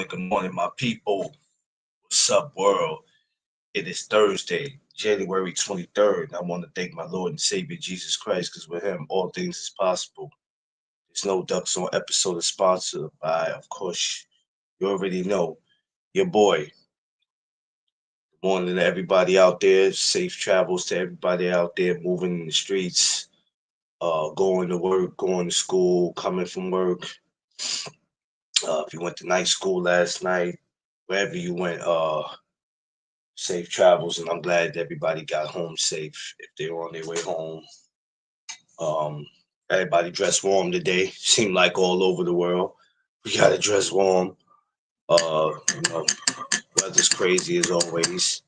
Good morning, my people. What's up, world? It is Thursday, January 23rd. I want to thank my Lord and Savior Jesus Christ because with Him, all things is possible. There's no ducks on episode is sponsored by, of course, you already know, your boy. Good morning to everybody out there. Safe travels to everybody out there moving in the streets, going to work, going to school, coming from work. If you went to night school last night, wherever you went, safe travels, and I'm glad everybody got home safe if they were on their way home. Um, Everybody dressed warm today. Seemed like all over the world, we got to dress warm. You know, weather's crazy as always,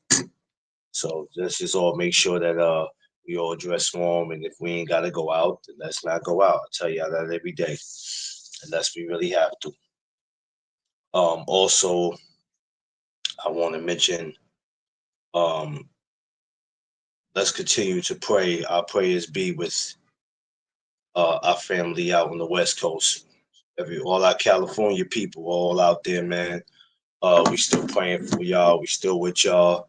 so let's just all make sure that we all dress warm, and if we ain't got to go out, then let's not go out. I tell y'all that every day, unless we really have to. Also, I want to mention, um, let's continue to pray. Our prayers be with our family out on the West Coast. All our California people, all out there, man. We still praying for y'all. We still with y'all.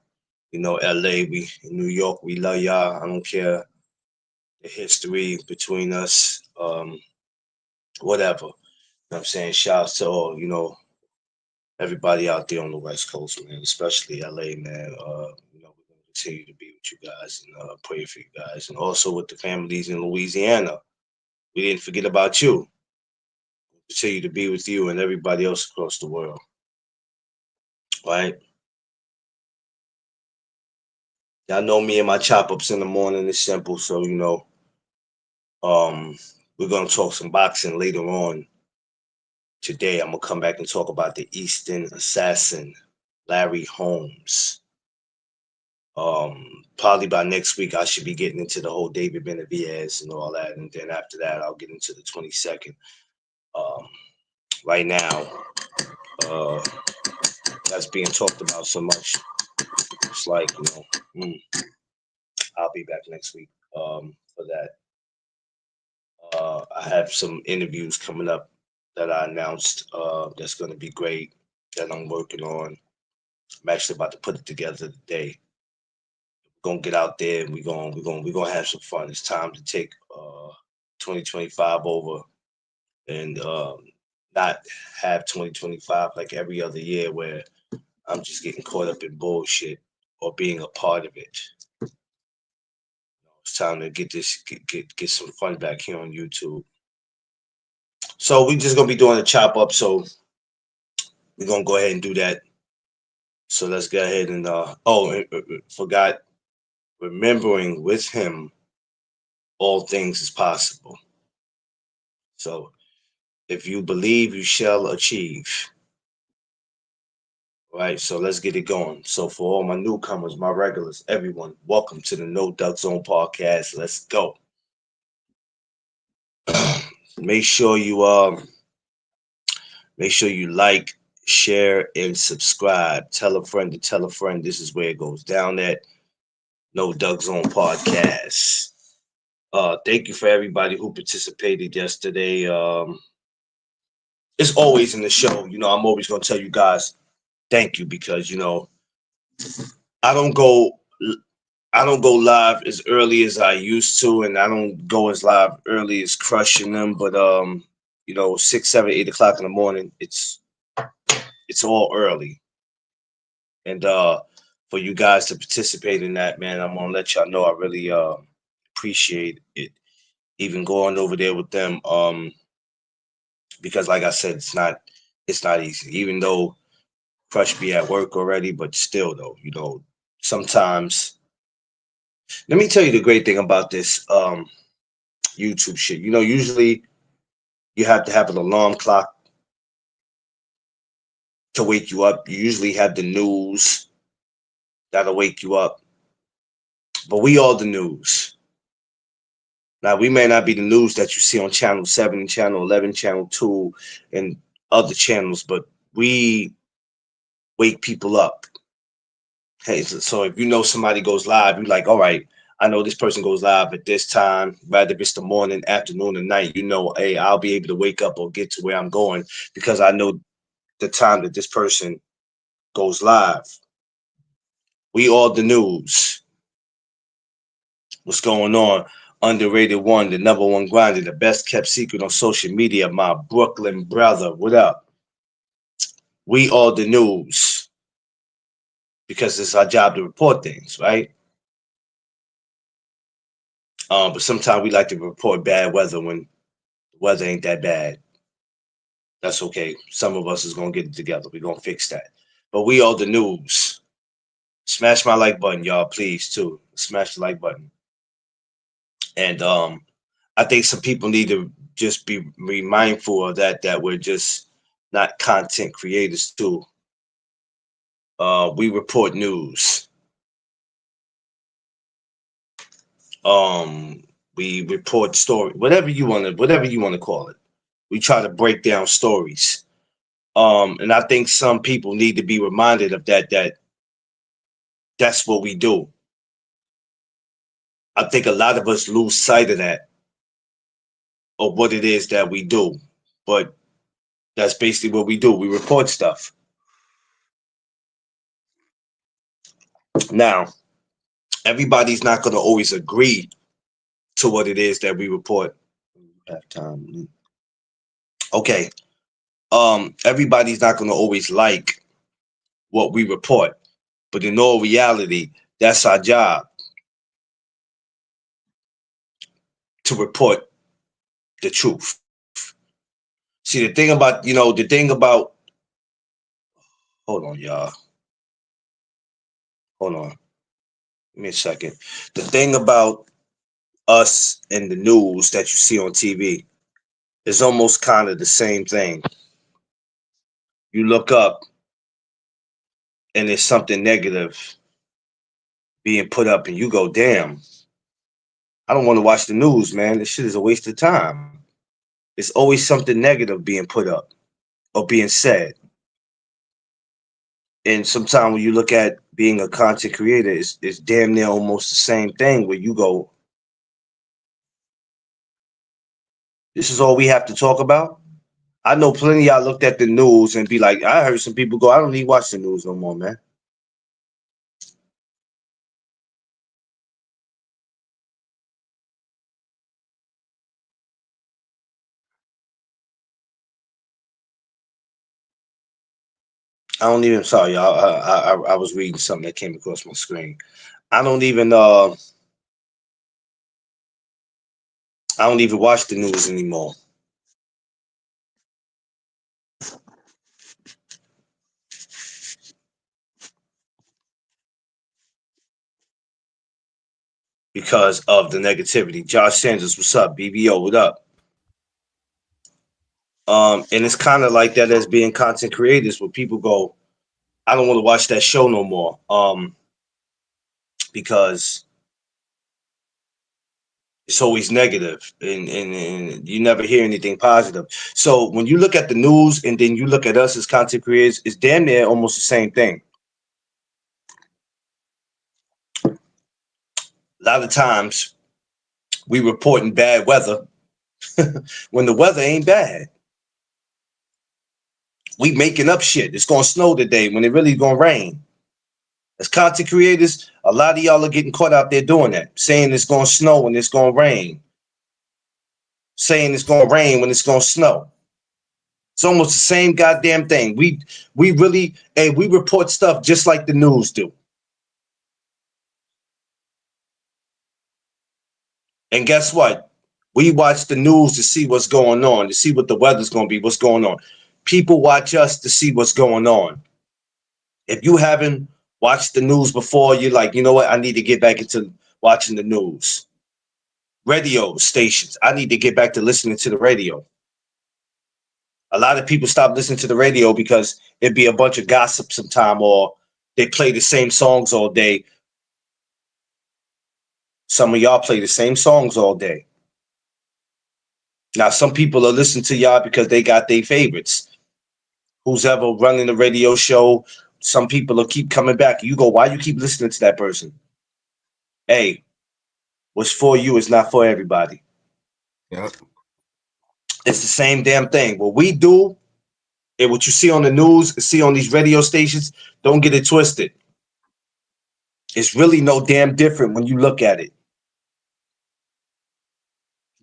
You know, LA, we in New York, we love y'all. I don't care the history between us, whatever. You know what I'm saying? Shouts to all, everybody out there on the West Coast, man, especially LA, man. We're gonna continue to be with you guys and pray for you guys. And also with the families in Louisiana. We didn't forget about you. Continue to be with you and everybody else across the world. Right? Y'all know me and my chop ups in the morning is simple, so um we're gonna talk some boxing later on today. I'm gonna come back and talk about the Eastern assassin, Larry Holmes. Probably by next week I should be getting into the whole David Benavidez and all that, and then after that I'll get into the 22nd. Um, right now, uh, that's being talked about so much. It's like I'll be back next week for that. I have some interviews coming up that I announced. That's going to be great. That I'm working on. I'm actually about to put it together today. We're gonna get out there and we're gonna have some fun. It's time to take 2025 over and not have 2025 like every other year where I'm just getting caught up in bullshit or being a part of it. It's time to get some fun back here on YouTube. So we just gonna be doing a chop up. So we're gonna go ahead and do that. So let's go ahead and forgot remembering with him all things is possible. So if you believe, you shall achieve. All right, so let's get it going. So for all my newcomers, my regulars, everyone, welcome to the No Duck Zone podcast. Let's go. Make sure you like, share, and subscribe. Tell a friend to tell a friend. This is where it goes down at No Duck Zone podcast. Thank you for everybody who participated yesterday. It's always in the show. I'm always gonna tell you guys thank you because I don't go I don't go live as early as I used to, and I don't go as live early as crushing them. But 6, 7, 8 o'clock in the morning, it's all early. And for you guys to participate in that, man, I'm gonna let y'all know I really appreciate it. Even going over there with them, because like I said, it's not easy. Even though Crush be at work already, but still though, sometimes. Let me tell you the great thing about this YouTube shit. Usually you have to have an alarm clock to wake you up. You usually have the news that'll wake you up, but we all the news. Now we may not be the news that you see on Channel 7, Channel 11, Channel 2, and other channels, but we wake people up. Hey, so if somebody goes live, you're like, all right, I know this person goes live at this time, whether it's the morning, afternoon, or night. Hey, I'll be able to wake up or get to where I'm going because I know the time that this person goes live. We all the news. What's going on? Underrated one, the number one grinder, the best kept secret on social media, my Brooklyn brother. What up? We all the news because it's our job to report things, right? But sometimes we like to report bad weather when the weather ain't that bad. That's okay. Some of us is gonna get it together. We're gonna fix that. But we all the news. Smash my like button, y'all, please too. Smash the like button. And I think some people need to just be mindful of that we're just not content creators too. We report news. We report story, whatever you want to call it. We try to break down stories. And I think some people need to be reminded of that's what we do. I think a lot of us lose sight of that, of what it is that we do. But that's basically what we do. We report stuff. Now, everybody's not going to always agree to what it is that we report. Have time. Okay. Everybody's not going to always like what we report, but in all reality, that's our job, to report the truth. See, the thing about, hold on, y'all. Hold on. Give me a second. The thing about us and the news that you see on TV is almost kind of the same thing. You look up and there's something negative being put up, and you go, damn, I don't want to watch the news, man. This shit is a waste of time. There's always something negative being put up or being said. And sometimes when you look at being a content creator, it's damn near almost the same thing where you go, this is all we have to talk about? I know plenty of y'all looked at the news and be like, I heard some people go, I don't need to watch the news no more, man. I don't even, sorry, y'all. I was reading something that came across my screen. I don't even watch the news anymore. Because of the negativity. Josh Sanders, what's up? BBO, what up? And it's kind of like that as being content creators, where people go, I don't want to watch that show no more. Because it's always negative, and you never hear anything positive. So when you look at the news and then you look at us as content creators, it's damn near almost the same thing. A lot of times we reporting bad weather when the weather ain't bad. We making up shit. It's gonna snow today when it really gonna rain. As content creators, a lot of y'all are getting caught out there doing that, saying it's gonna snow and it's gonna rain, saying it's gonna rain when it's gonna snow. It's almost the same goddamn thing. We really, hey, we report stuff just like the news do. And guess what? We watch the news to see what's going on, to see what the weather's going to be, what's going on. People watch us to see what's going on. If you haven't watched the news before, you're like, you know what? I need to get back into watching the news. Radio stations. I need to get back to listening to the radio. A lot of people stop listening to the radio because it'd be a bunch of gossip sometime, or they play the same songs all day. Some of y'all play the same songs all day. Now, some people are listening to y'all because they got their favorites. Who's ever running the radio show, some people will keep coming back. You go, why you keep listening to that person? Hey, What's for you is not for everybody. Yep. It's the same damn thing. What we do and what you see on the news, see on these radio stations, don't get it twisted. It's really no damn different when you look at it.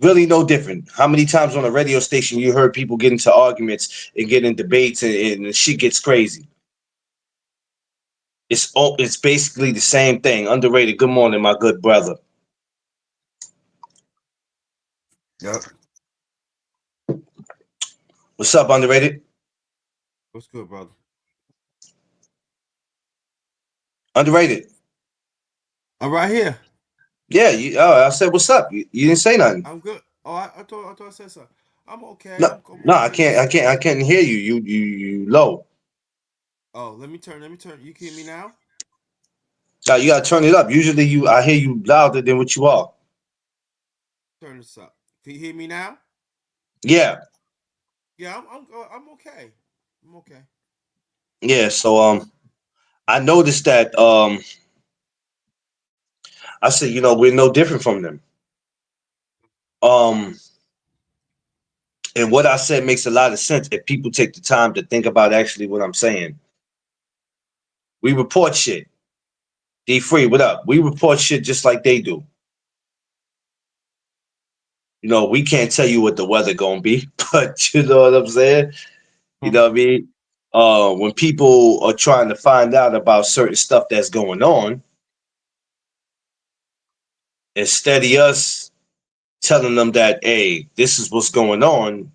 Really no different. How many times on a radio station you heard people get into arguments and get in debates and the shit gets crazy? It's basically the same thing. Underrated. Good morning, my good brother. Yep. What's up, underrated? What's good, brother? Underrated. I'm right here. Yeah, I said what's up. You didn't say nothing. I'm good. Oh, I thought I said something. I'm okay. No, I'm no, okay. Just I can't hear you. You low. oh, let me turn. You can hear me now? So you gotta turn it up. Usually I hear you louder than what you are. Turn this up. Can you hear me now? Yeah, Yeah, I'm okay. I'm okay. yeah. So I noticed that I said, we're no different from them. Um, and what I said makes a lot of sense if people take the time to think about actually what I'm saying. We report shit. D free, what up? We report shit just like they do. We can't tell you what the weather gonna be, but you know what I'm saying? You know what I mean? When people are trying to find out about certain stuff that's going on, instead of us telling them that, hey, this is what's going on,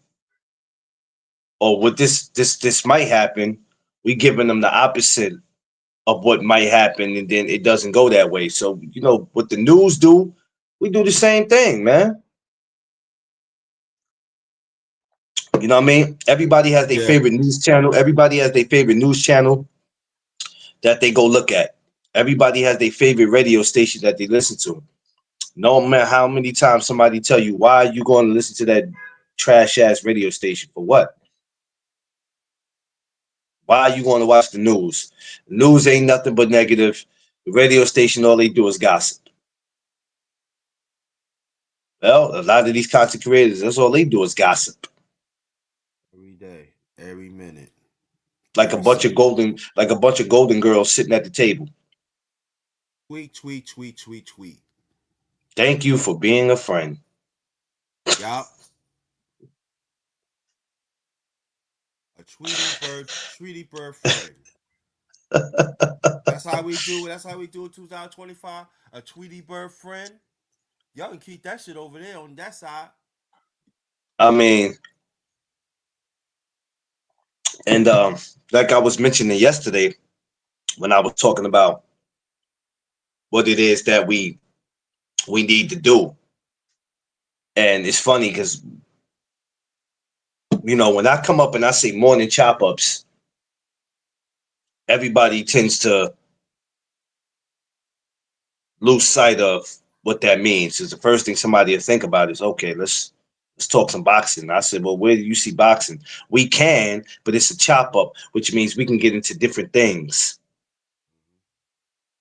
or what this might happen, we giving them the opposite of what might happen, and then it doesn't go that way. So, what the news do, we do the same thing, man. You know what I mean? Everybody has their Yeah. favorite news channel. Everybody has their favorite news channel that they go look at. Everybody has their favorite radio station that they listen to. No matter how many times somebody tell you, why are you going to listen to that trash ass radio station for what? Why are you going to watch the news? The news ain't nothing but negative. The radio station, all they do is gossip. Well, a lot of these content creators, that's all they do is gossip. Every day, every minute, Like a every bunch of second. golden girls sitting at the table. Tweet, tweet, tweet, tweet, tweet. Thank you for being a friend. Yup. A Tweety bird friend. That's how we do. That's how we do it. 2025. A Tweety bird friend. Y'all can keep that shit over there on that side. I mean, and like I was mentioning yesterday when I was talking about what it is that we need to do. And it's funny because when I come up and I say morning chop ups, everybody tends to lose sight of what that means. Because the first thing somebody will think about is, okay, let's talk some boxing. I said, well, where do you see boxing? We can, but it's a chop up, which means we can get into different things.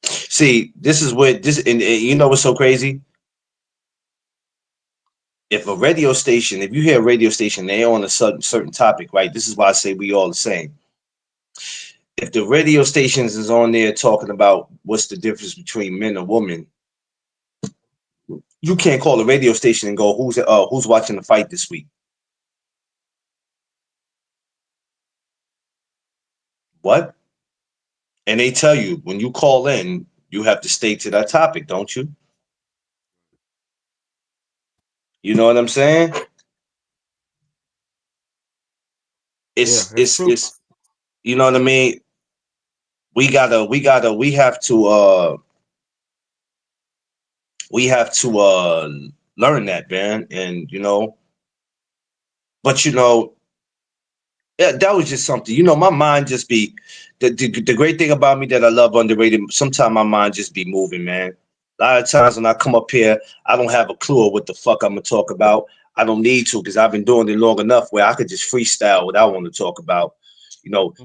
See, this is what this, and you know what's so crazy? If a radio station, if you hear a radio station, they're on a certain topic, right? This is why I say we all the same. If the radio stations is on there talking about what's the difference between men and women, you can't call a radio station and go, who's watching the fight this week? What? And they tell you when you call in, you have to stay to that topic, don't you? You know what I'm saying? Yeah, It's that's it's true. it's you know what I mean? We have to learn that, man. And but yeah, that was just something. My mind just be the great thing about me that I love underrated. Sometimes my mind just be moving, man. A lot of times when I come up here, I don't have a clue of what the fuck I'm gonna talk about. I don't need to because I've been doing it long enough where I could just freestyle what I want to talk about.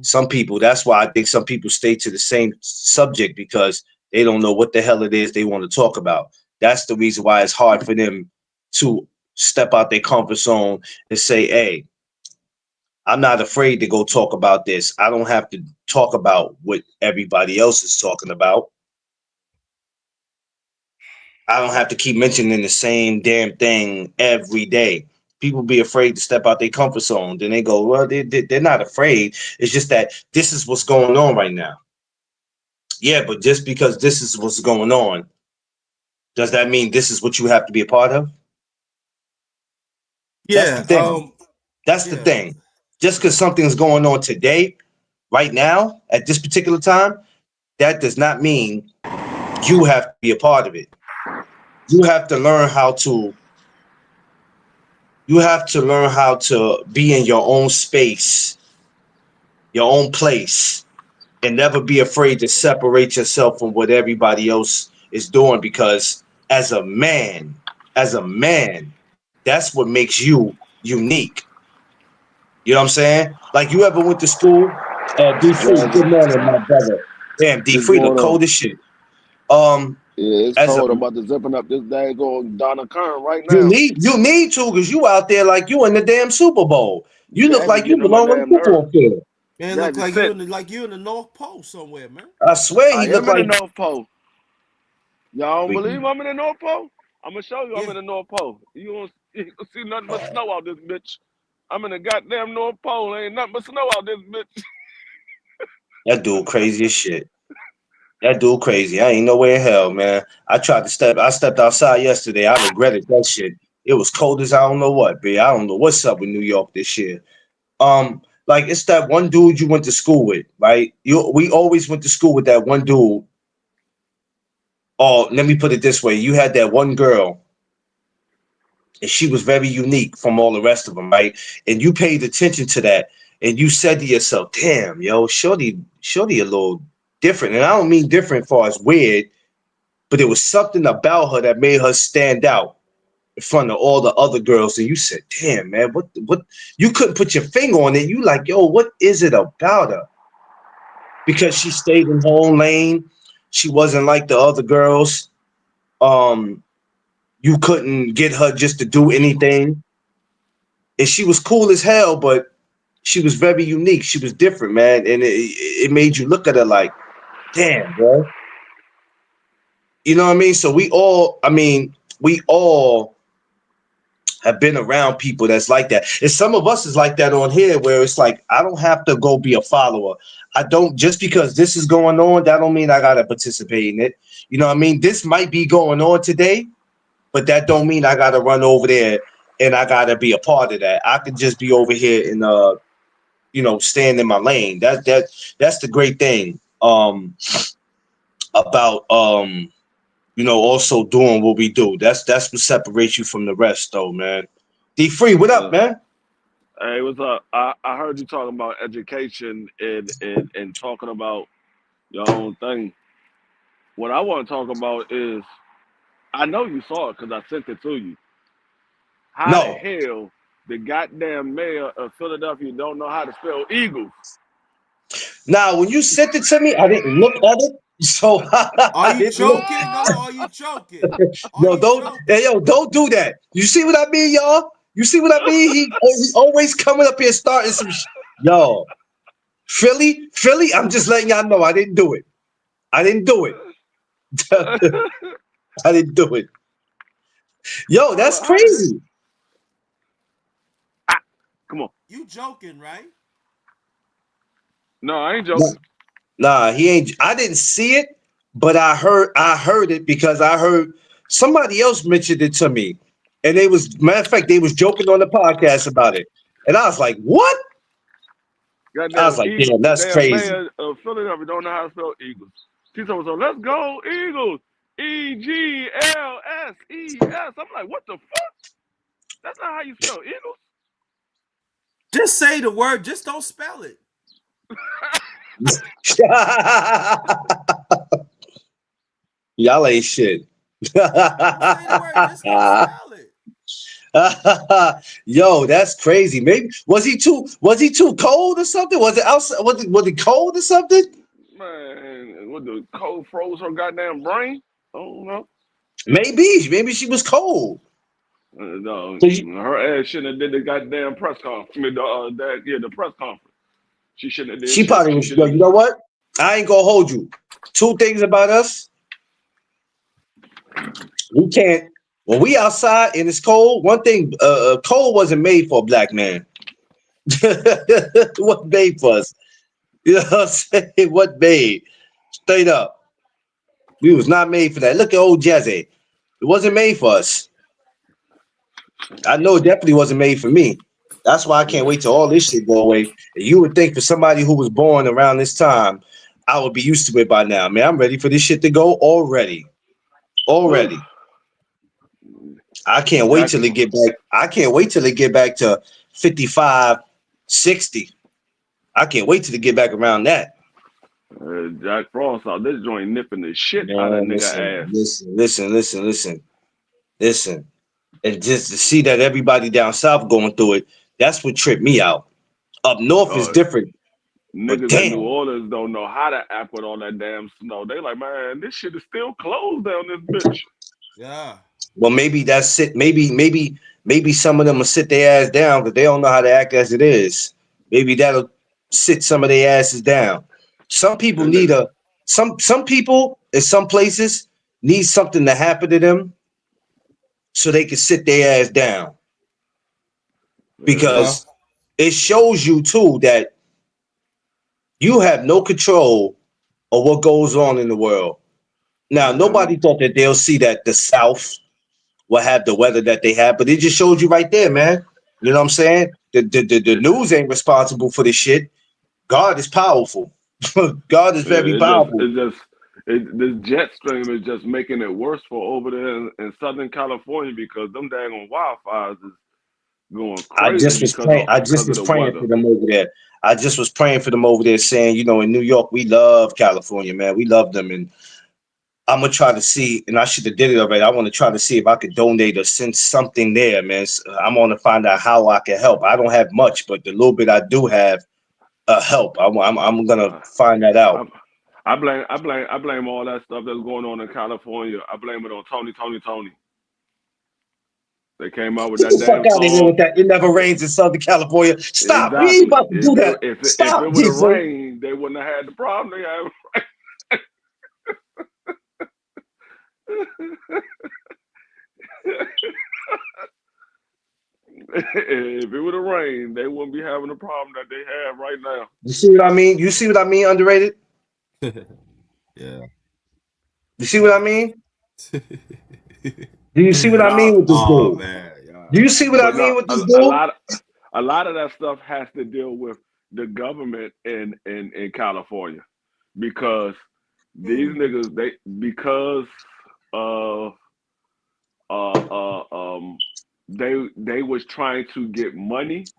Some people. That's why I think some people stay to the same subject because they don't know what the hell it is they want to talk about. That's the reason why it's hard for them to step out their comfort zone and say, hey, I'm not afraid to go talk about this. I don't have to talk about what everybody else is talking about. I don't have to keep mentioning the same damn thing every day. People be afraid to step out their comfort zone. Then they go, well, they're not afraid. It's just that this is what's going on right now. Yeah, but just because this is what's going on, does that mean this is what you have to be a part of? That's the Yeah. thing. That's the Yeah. thing. Just because something's going on today, right now, at this particular time, that does not mean you have to be a part of it. You have to learn how to be in your own space, your own place, and never be afraid to separate yourself from what everybody else is doing, because as a man, that's what makes you unique. You know what I'm saying? Like, you ever went to school? D Free, Well, good morning, my brother. Damn, D this Free, the going on. coldest shit. Um, Yeah, it's as a cold. I'm about to zipping up this daggone Donna Kern right you now. need to, because you out there like you in the damn Super Bowl. You look Jazzy like you getting on my belong on the damn nerve. football field. Man, look Jazzy, like sit. you in the North Pole somewhere, man. I swear I he looked am in the like North Pole. Y'all don't believe freaking. I'm in the North Pole? I'm gonna show you I'm Yeah. in the North Pole. You don't see nothing but snow out this bitch. I'm in the goddamn North Pole. Ain't nothing but snow out this bitch. That dude crazy as shit. That dude crazy. I ain't no way in hell, man. I stepped outside yesterday. I regretted that shit. It was cold as I don't know what, B. I don't know what's up with New York this year. Like, it's that one dude you went to school with, right? We always went to school with that one dude. Oh, let me put it this way. You had that one girl, and she was very unique from all the rest of them, right? And you paid attention to that, and you said to yourself, damn, yo, shorty a little different. And I don't mean different as far as weird, but there was something about her that made her stand out in front of all the other girls. And you said, damn, man, what you couldn't put your finger on it. You like, yo, what is it about her? Because she stayed in her own lane. She wasn't like the other girls. Um, you couldn't get her just to do anything. And she was cool as hell, but she was very unique. She was different, man. And it made you look at her like, damn, bro. You know what I mean? So we all have been around people that's like that. And some of us is like that on here, where it's like, I don't have to go be a follower. I don't, just because this is going on, that don't mean I gotta participate in it. You know what I mean? This might be going on today, but that don't mean I gotta run over there and I gotta be a part of that. I could just be over here and stand in my lane. That's the great thing about also doing what we do. That's what separates you from the rest, though, man. D Free, what up, Uh, man? hey, what's up? I heard you talking about education and talking about your own thing. What I want to talk about is I know you saw it because I sent it to you. How the No. hell the goddamn mayor of Philadelphia don't know how to spell Eagles? Now, when you sent it to me, I didn't look at it, so Are I you didn't look. joking? No, no. Are you joking? Are No, you don't. joking? Hey, yo, don't do that. You see what I mean, y'all? You see what I mean? He always coming up here starting some. Yo, Philly. I'm just letting y'all know I didn't do it. I didn't do it. I didn't do it. Yo, I'm that's like, how the hell? crazy. Ah, come on. You joking, right? No, I ain't Nah, joking. nah, he ain't. I didn't see it, but I heard it because I heard somebody else mentioned it to me, and they was matter of fact they was joking on the podcast about it, and I was like, what? I Goddamn was like, Eagle, damn, that's damn crazy. mayor of Philadelphia don't know how to spell Eagles. She told me so. Let's go Eagles. EGLSES. I'm like, what the fuck? That's not how you spell Eagles. Just say the word. Just don't spell it. Y'all ain't shit. Don't say the word. Just don't spell it. Yo, that's crazy. Maybe was he too cold or something? Was it outside? Was it cold or something? Man, what the cold froze her goddamn brain? I don't know. Maybe she was cold. No, So you, her ass shouldn't have did the goddamn press conference. I mean, the press conference. She shouldn't have did she shit. probably She was. should Yo, have. you know what? I ain't gonna hold you. Two things about us: we can't. When we outside and it's cold, one thing, cold wasn't made for a black man. It wasn't made for us. You know what I'm saying? It wasn't made. Straight up. We was not made for that. Look at old Jazzy. It wasn't made for us. I know it definitely wasn't made for me. That's why I can't Yeah. wait till all this shit go away. And you would think for somebody who was born around this time, I would be used to it by now. Man, I'm ready for this shit to go already. Already. I can't wait Jack, till it get back. I can't wait till it get back to 55, 60. I can't wait till it get back around that. Jack Frost out this joint nipping the shit out of Man, nigga ass. listen. And just to see that everybody down south going through it, that's what tripped me out. Up north is Uh, different, but Niggas in New damn. Orleans don't know how to act with all that damn snow. They like, man, this shit is still closed down this bitch. Yeah. Well, maybe that's it. Maybe some of them will sit their ass down because they don't know how to act as it is. Maybe that'll sit some of their asses down. Some people And need some people in some places need something to happen to them so they can sit their ass down yeah, Yeah. because it shows you too that you have no control of what goes on in the world. Now, man, nobody thought that they'll see that the South will have the weather that they have, but it just showed you right there, man. You know what I'm saying? The it, news ain't responsible for this shit. God is powerful. God is very it just, powerful. it just, this jet stream is just making it worse for over there in Southern California because them daggone wildfires is going crazy I because just of was the praying weather. for them over there. I just was praying for them over there, saying, you know, in New York, we love California, man. We love them, and I'm gonna try to see. And I should have did it already. I want to try to see if I could donate or send something there, man. I'm gonna find out how I can help. I don't have much, but the little bit I do have, help. I'm gonna Uh, find that out. I, I blame all that stuff that's going on in California. I blame it on Tony. They came out with Get that the fuck damn out of here song. with that. It never rains in Southern California. Stop. We ain't Exactly. about to do that. If it Stop, would have Diesel. rained, they wouldn't have had the problem they have. If it would have rained, they wouldn't be having the problem that they have right now. You see what I mean? You see what I mean? Underrated. Yeah. You see what I mean? Do you see what I mean Nah, with this Oh dude? man. Yeah. Do you see what I but mean no, with this a dude? lot of that stuff has to deal with the government in California because these niggas they because of uh uh um they was trying to get money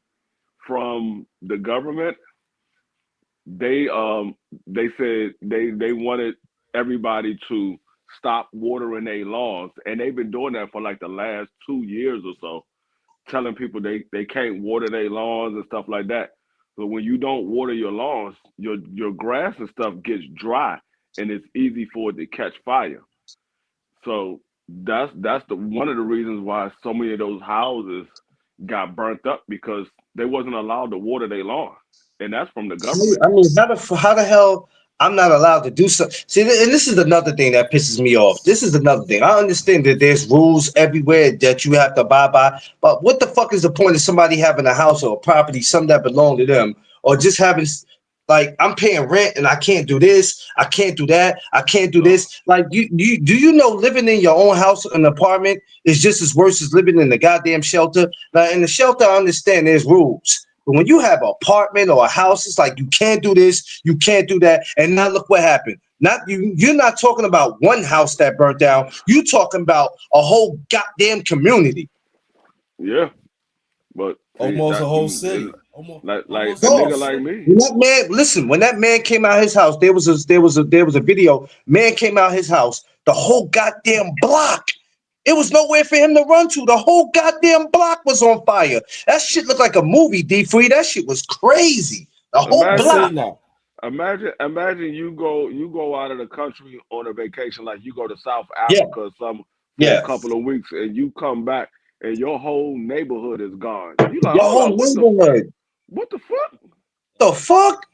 from the government. They said they wanted everybody to stop watering their lawns, and they've been doing that for like the last 2 years or so, telling people they can't water their lawns and stuff like that. But when you don't water your lawns, your grass and stuff gets dry, and it's easy for it to catch fire. So that's the one of the reasons why so many of those houses got burnt up because they wasn't allowed to water their lawn, and that's from the government. I mean, how the hell I'm not allowed to do so? See, and this is another thing that pisses me off. This is another thing. I understand that there's rules everywhere that you have to abide by, but what the fuck is the point of somebody having a house or a property, something that belong to them, or just having like I'm paying rent and I can't do this, I can't do that, I can't do Oh, this. Like you do you know living in your own house, an apartment, is just as worse as living in the goddamn shelter? Now in the shelter, I understand there's rules. But when you have an apartment or a house, it's like you can't do this, you can't do that. And now look what happened. Not you're not talking about one house that burnt down. You talking about a whole goddamn community. yeah, but see Almost a that whole city. like Almost a a whole nigga Dog. like city. me. When that man, listen, when that man came out his house, there was a video. Man came out his house, the whole goddamn block. It was nowhere for him to run to. The whole goddamn block was on fire. That shit looked like a movie, D Free. That shit was crazy. The whole I Imagine block. seen that. imagine you go out of the country on a vacation like you go to South Yeah, Africa or something for a Yeah. couple of weeks, and you come back and your whole neighborhood is gone. You like, Your hold whole up, neighborhood. what the fuck? The fuck?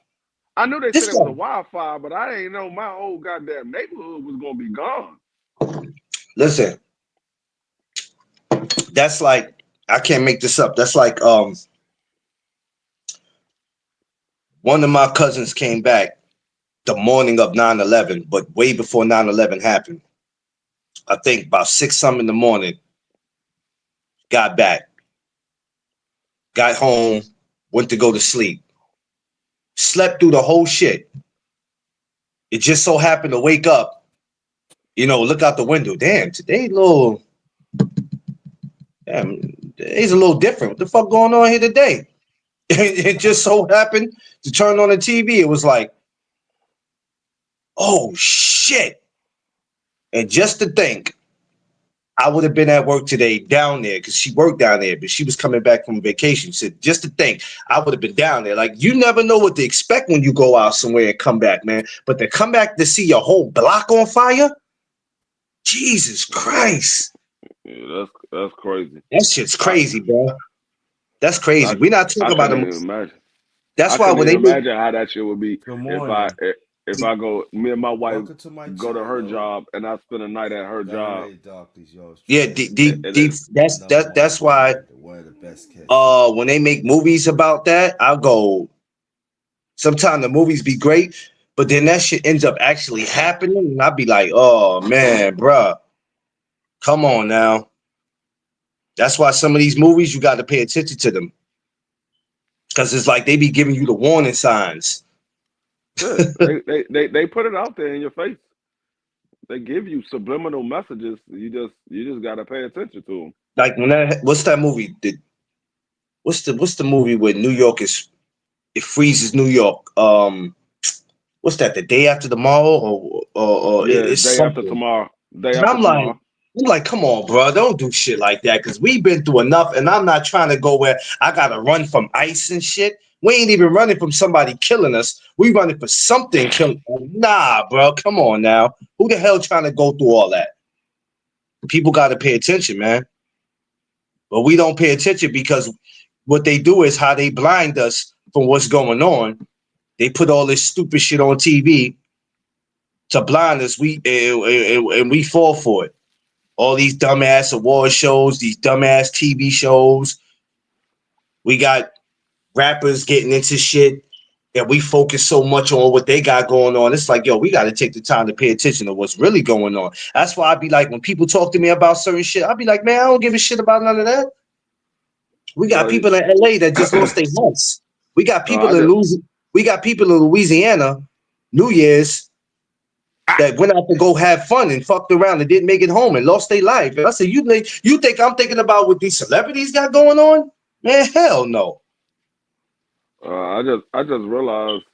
I knew they This said it was guy. a wildfire, but I didn't know my whole goddamn neighborhood was gonna be gone. Listen, that's like, I can't make this up. That's like one of my cousins came back the morning of 9/11, but way before 9/11 happened. I think about 6 something in the morning. Got back, got home, went to go to sleep, slept through the whole shit. It just so happened to wake up, look out the window. Damn, today's a little different. What the fuck going on here today? It just so happened to turn on the TV. It was like, oh shit. And just to think, I would have been at work today down there because she worked down there, but she was coming back from vacation. She said, just to think, I would have been down there. Like, you never know what to expect when you go out somewhere and come back, man. But to come back to see your whole block on fire, Jesus Christ. Yeah, that's crazy. That shit's crazy, bro. That's crazy. We're not talking about couldn't them. even imagine. That's I why couldn't when they even make, imagine how that shit would be Good if I go, me and my wife Welcome to my go to her channel. job and I spend a night at her job. Saturday Darkies, yours yeah, truly. that's why One of the best kids. when they make movies about that, I'll go. Sometimes the movies be great, but then that shit ends up actually happening, and I'll be like, oh man, bruh, come on now. That's why some of these movies you got to pay attention to them, because it's like they be giving you the warning signs. Yeah, they put it out there in your face. They give you subliminal messages. You just gotta pay attention to them. Like what's that movie? What's the movie where New York it freezes New York? What's that? The Day After Tomorrow, or Yeah, it's day after something. tomorrow. Day And after tomorrow. I'm like, come on, bro, don't do shit like that, because we've been through enough, and I'm not trying to go where I gotta run from ICE and shit. We ain't even running from somebody killing us. We running for something killing. Nah, bro, come on now. Who the hell trying to go through all that? People got to pay attention, man. But we don't pay attention because what they do is how they blind us from what's going on. They put all this stupid shit on TV to blind us. And we fall for it. All these dumbass award shows, these dumbass TV shows. We got rappers getting into shit, and we focus so much on what they got going on. It's like, yo, we got to take the time to pay attention to what's really going on. That's why I be like, when people talk to me about certain shit, I be like, man, I don't give a shit about none of that. We got people in LA that just lost their house. We got people in Louisiana, New Year's, that went out to go have fun and fucked around and didn't make it home and lost their life. And I said, you think I'm thinking about what these celebrities got going on? Man, hell no. I just realized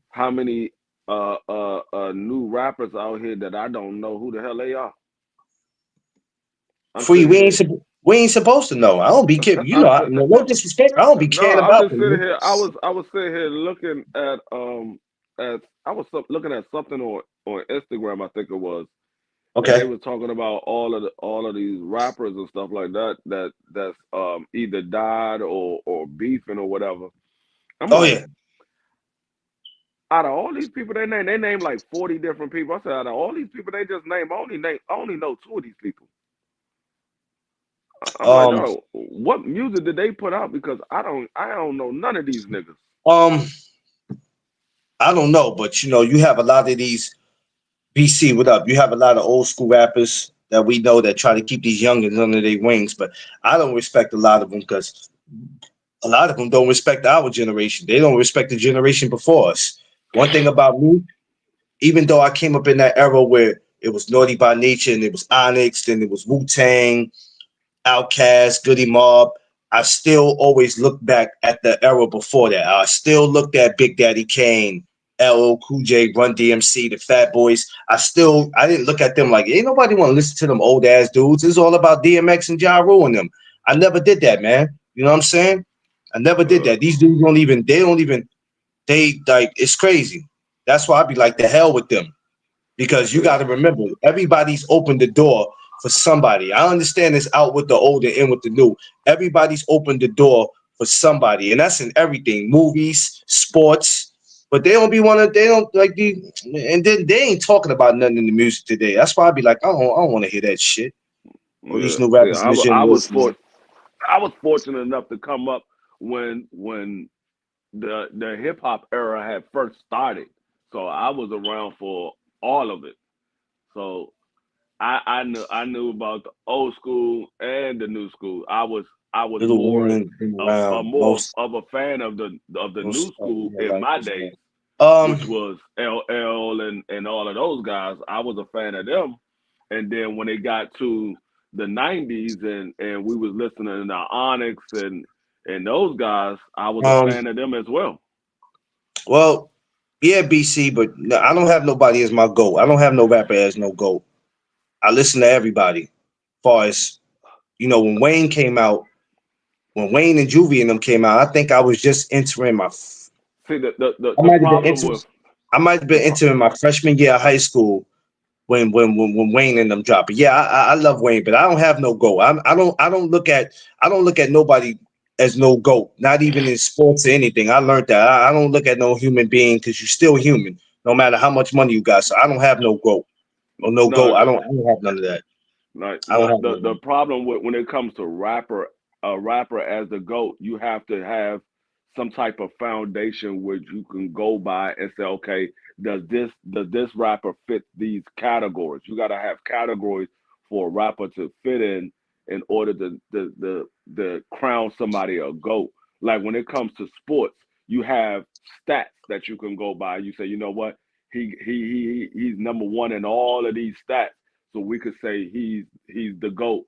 how many new rappers out here that I don't know who the hell they are. Free, we ain't supposed to know. I don't be kidding. No disrespect. I don't be caring about I'm just sitting here. I was sitting here looking at looking at something on Instagram, I think it was. Okay. And they were talking about all of these rappers and stuff like that's either died or beefing or whatever. Yeah. Out of all these people they name like 40 different people. I said, out of all these people they just named, I only know 2 of these people. I'm like, oh, what music did they put out? Because I don't know none of these niggas. I don't know, but you have a lot of these BC, what up? You have a lot of old school rappers that we know that try to keep these youngins under their wings, but I don't respect a lot of them because a lot of them don't respect our generation. They don't respect the generation before us. One thing about me, even though I came up in that era where it was Naughty by Nature and it was Onyx, then it was Wu-Tang, Outkast, Goody Mob, I still always look back at the era before that. I still looked at Big Daddy Kane, LL Cool J, Run DMC, the Fat Boys. I didn't look at them like, ain't nobody want to listen to them old ass dudes. It's all about DMX and Ja Rule and them. I never did that, man. You know what I'm saying? I never did that. These dudes it's crazy. That's why I be like, the hell with them. Because you got to remember, everybody's opened the door for somebody. I understand it's out with the old and in with the new. Everybody's opened the door for somebody, and that's in everything, movies, sports. But they don't be they don't like the, and then they ain't talking about nothing in the music today. That's why I be like, I don't want to hear that shit. All these Yeah. new See, rappers in the gym listening. I was fortunate enough to come up when the hip hop era had first started. So I was around for all of it. So I knew about the old school and the new school. I was Little more Wayne been a around more of a fan of the new school yeah, in like my this days, guy. which was LL and all of those guys. I was a fan of them. And then when it got to the '90s and we was listening to Onyx and those guys, I was a um, fan of them as well. well, yeah, BC, but no, I don't have nobody as my GOAT. I don't have no rapper as no GOAT. I listen to everybody. Far as when Wayne came out, when Wayne and Juvie and them came out, I think I was just entering my. See I the might have been problem entering. with I might have the been entering my freshman year of high school when Wayne and them dropped. But yeah, I love Wayne, but I don't have no GOAT. I don't look at nobody as no GOAT. Not even in sports or anything. I learned that I don't look at no human being because you're still human, no matter how much money you got. So I don't have no GOAT or no no GOAT. the, I don't have none of that. like I don't have none the of problem with when it comes to a rapper as the GOAT, you have to have some type of foundation which you can go by and say, okay, does this rapper fit these categories? You got to have categories for a rapper to fit in order to crown somebody a GOAT. Like when it comes to sports, you have stats that you can go by. You say, you know what, he's number one in all of these stats, so we could say he's the GOAT.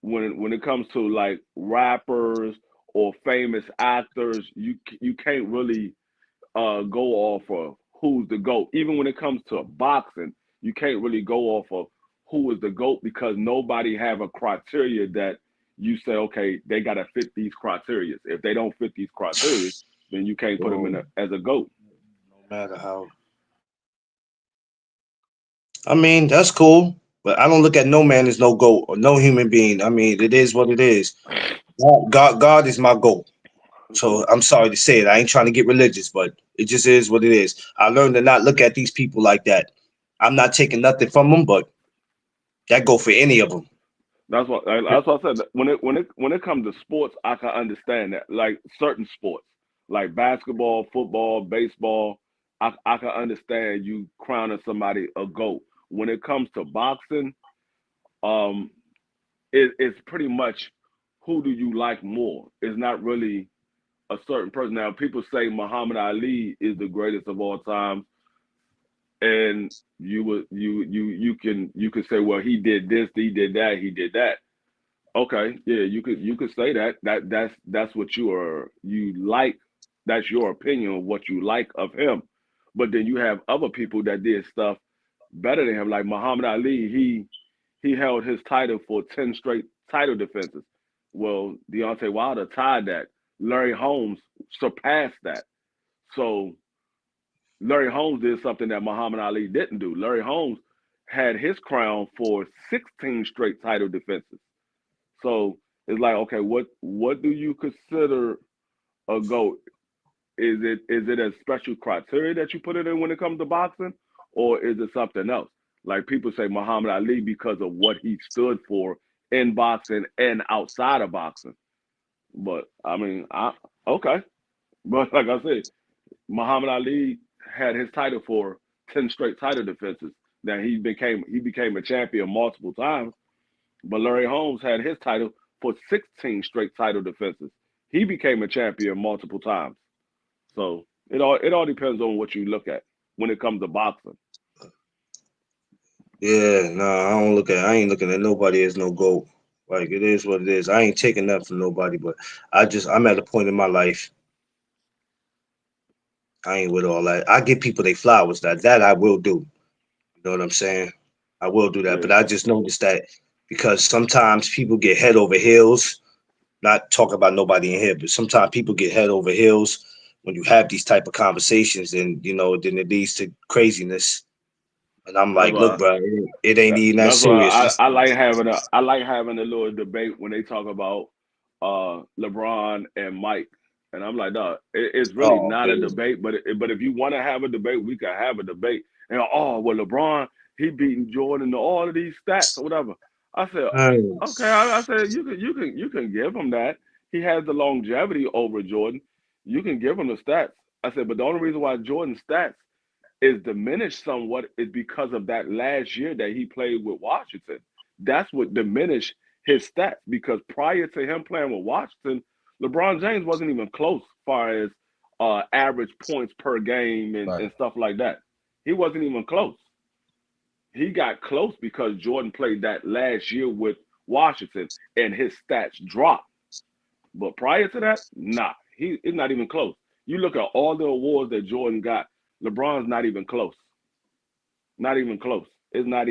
When it comes to like rappers or famous actors, you can't really go off of who's the GOAT. Even when it comes to boxing, you can't really go off of who is the GOAT because nobody have a criteria that you say, okay, they gotta fit these criteria. If they don't fit these criteria, then you can't put them in them. as a GOAT. No matter how. I mean, that's cool, but I don't look at no man as no GOAT or no human being. I mean, it is what it is. God is my GOAT. So I'm sorry to say it. I ain't trying to get religious, but it just is what it is. I learned to not look at these people like that. I'm not taking nothing from them, but that go for any of them. That's what I said. When it comes to sports, I can understand that. Like certain sports, like basketball, football, baseball, I can understand you crowning somebody a GOAT. When it comes to boxing, um, it's pretty much who do you like more. It's not really a certain person. Now, people say Muhammad Ali is the greatest of all time, and you can say, well, he did this, he did that, he did that. Okay, yeah, you could say that. That's what you like. That's your opinion of what you like of him. But then you have other people that did stuff better than him, like Muhammad Ali. He held his title for 10 straight title defenses. Well, Deontay Wilder tied that. Larry Holmes surpassed that. So Larry Holmes did something that Muhammad Ali didn't do. Larry Holmes had his crown for 16 straight title defenses. So it's like, okay, what do you consider a GOAT? Is it a special criteria that you put it in when it comes to boxing, or is it something else? Like people say Muhammad Ali because of what he stood for in boxing and outside of boxing. But I mean, I okay. But like I said, Muhammad Ali had his title for 10 straight title defenses. Now he became a champion multiple times, but Larry Holmes had his title for 16 straight title defenses. He became a champion multiple times. So it all depends on what you look at when it comes to boxing. Yeah, nah, I ain't looking at nobody as no GOAT. Like it is what it is. I ain't taking nothing from nobody, but I'm at a point in my life. I ain't with all that. I give people they flowers. That I will do. You know what I'm saying? I will do that. Yeah. But I just noticed that because sometimes people get head over heels. Not talking about nobody in here, but sometimes people get head over heels when you have these type of conversations, and then it leads to craziness. And I'm That's like, look, why bro, it ain't even that that's why serious. I like having a little debate when they talk about LeBron and Mike, and I'm like, dog, it's really Oh, not a man. debate. But if you want to have a debate, we can have a debate. And oh, well, LeBron he beating Jordan to all of these stats or whatever. I said, okay. I said you can give him that. He has the longevity over Jordan. You can give him the stats. I said, but the only reason why Jordan's stats is diminished somewhat is because of that last year that he played with Washington. That's what diminished his stats because prior to him playing with Washington, LeBron James wasn't even close as far as average points per game and stuff like that. He wasn't even close. He got close because Jordan played that last year with Washington and his stats dropped. But prior to that, nah, he is not even close. You look at all the awards that Jordan got, LeBron's not even close. Not even close. It's not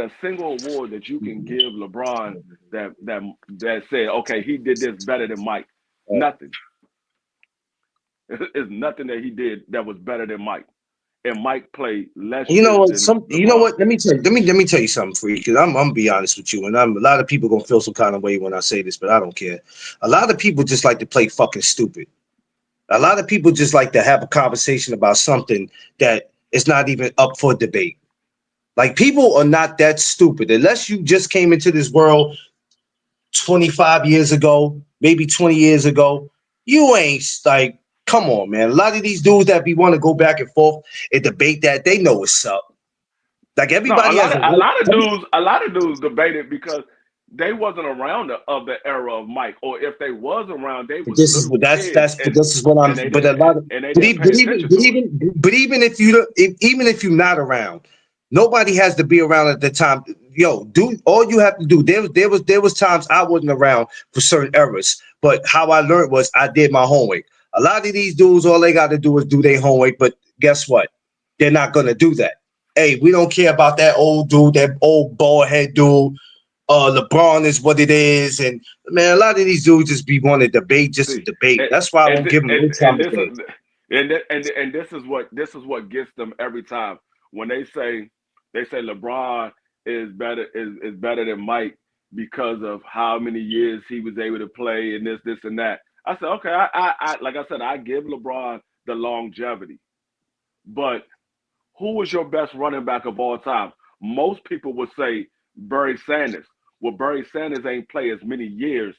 a single award that you can give LeBron that said, okay, he did this better than Mike. Nothing. It's nothing that he did that was better than Mike. And Mike played less You know years what? than You know LeBron. what? Let me tell you something, Free. Because I'm gonna be honest with you, and a lot of people gonna feel some kind of way when I say this, but I don't care. A lot of people just like to play fucking stupid. A lot of people just like to have a conversation about something that is not even up for debate. Like people are not that stupid unless you just came into this world 25 years ago, maybe 20 years ago. You ain't like, come on, man. A lot of these dudes that we want to go back and forth and debate that, they know what's up. Like No, everybody has a a right. lot of dudes debated because they wasn't around of the era of Mike, or if they was around, they was This is little what kids but this is what I'm. and they But a didn't lot of and they didn't pay attention to it. but even if you don't, even if you're not around, nobody has to be around at the time. Yo, do all you have to do. There was times I wasn't around for certain eras, but how I learned was I did my homework. A lot of these dudes, all they got to do is do their homework. But guess what? They're not gonna do that. Hey, we don't care about that old dude, that old bald head dude. LeBron is what it is, and man, a lot of these dudes just be wanting to debate just to See, debate. and That's why I don't give them no time and to this debate. is and this is what gets them every time when they say LeBron is better than Mike because of how many years he was able to play and this and that. I said, okay, I like I said, I give LeBron the longevity, but who was your best running back of all time? Most people would say Barry Sanders. Well, Barry Sanders ain't play as many years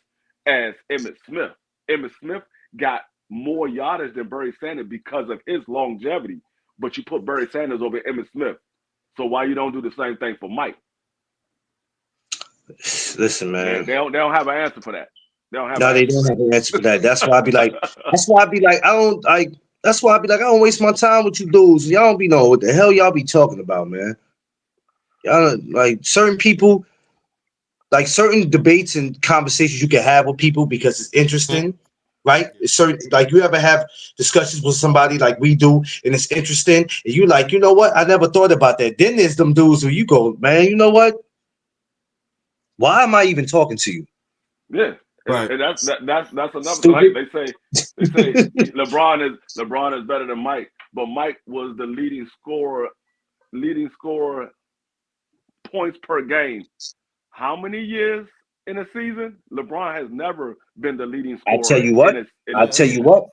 as Emmitt Smith. Emmitt Smith got more yardage than Barry Sanders because of his longevity. But you put Barry Sanders over Emmitt Smith. So why you don't do the same thing for Mike? Listen, man. They don't have an answer for that. They don't have an No, they answer for don't that. have an answer for that. That's why I be like, that's why I be like, I don't like. That's why I be like, I don't waste my time with you dudes. Y'all don't be knowing what the hell y'all be talking about, man. Y'all like certain people, like certain debates and conversations you can have with people because it's interesting, right? It's certain like you ever have discussions with somebody like we do, and it's interesting, and you like, you know what? I never thought about that. Then there's them dudes who you go, man, you know what? Why am I even talking to you? Yeah, Right. and that's another like Stupid. they say LeBron is better than Mike, but Mike was the leading scorer points per game. How many years in a season? LeBron has never been the leading I tell scorer you what. in I a Yeah, tell you season. what.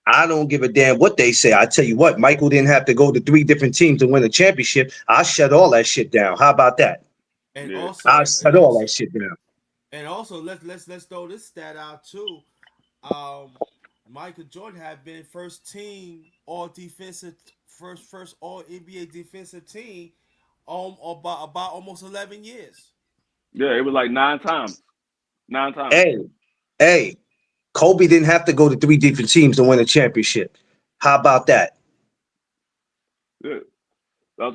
I don't give a damn what they say. I tell you what, Michael didn't have to go to 3 different teams to win a championship. I shut all that shit down. How about that? and Yeah, I also shut all that shit down. let's throw this stat out too. Um, Michael Jordan had been first team all defensive, first all NBA defensive team, about almost 11 years. yeah, it was like 9 times, 9 times. Hey, hey, Kobe didn't have to go to 3 different teams to win a championship. How about that? Yeah,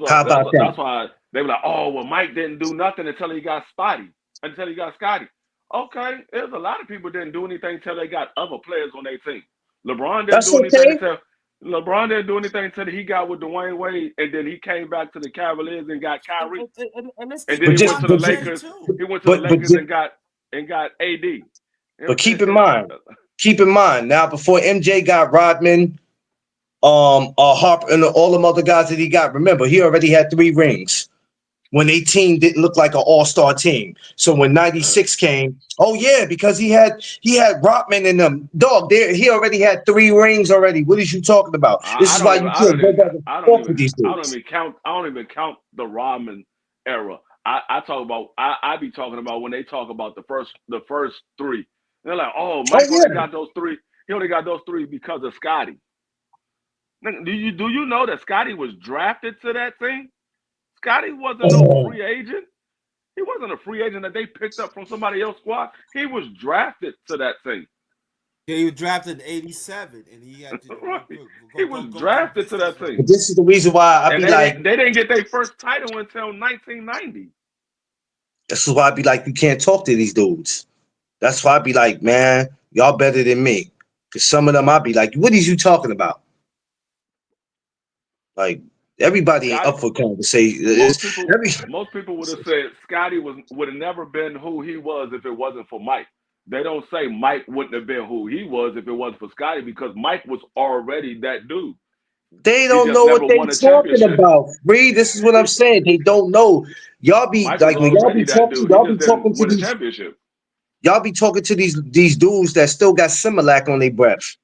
How about that? that's why they were like, oh well, Mike didn't do nothing until he got Scotty. Okay, there's a lot of people didn't do anything until they got other players on their team. LeBron didn't That's do anything okay. until LeBron didn't do anything until he got with Dwayne Wade, and then he came back to the Cavaliers and got Kyrie, And let's and keep then But he in went just to mind the but just MJ Lakers. too. He went to the but Lakers just and got AD. but keep in mind, now before MJ got Rodman, Harper and all them other guys that he got. Remember, he already had 3 rings when a team didn't look like an all-star team. So when '96 came, oh yeah, because he had Rodman and them. Dog, there he already had 3 rings already. What is you talking about? This I is don't why even you can't go back and forth with these I don't dudes. even count the Rodman era. I talk about I be talking about when they talk about the first 3. They're like, oh, Oh Mike only yeah. got those 3. He only got those 3 because of Scotty. Do you know that Scotty was drafted to that team? Scotty wasn't no Oh, free agent. He wasn't a free agent that they picked up from somebody else's squad. He was drafted to that team. Yeah, he was drafted in '87, and he had to Right. He was go through drafted to business that with team. but him. this is the reason why I And be like, they didn't get their first title until 1990. this is why I be like, you can't talk to these dudes. That's why I be like, man, y'all better than me. Cause some of them I be like, what is you talking about? Like everybody ain't Scotty, up for conversation. most It's people every most people would have said Scotty would have never been who he was if it wasn't for Mike. They don't say Mike wouldn't have been who he was if it wasn't for Scotty because Mike was already that dude. they He don't just know what never they won a talking championship. about. Free. This is what I'm saying. They don't know. Y'all be Mike was like when already that dude. He y'all just be didn't talking to win a these championship. y'all be talking to these dudes that still got Similac on their breath.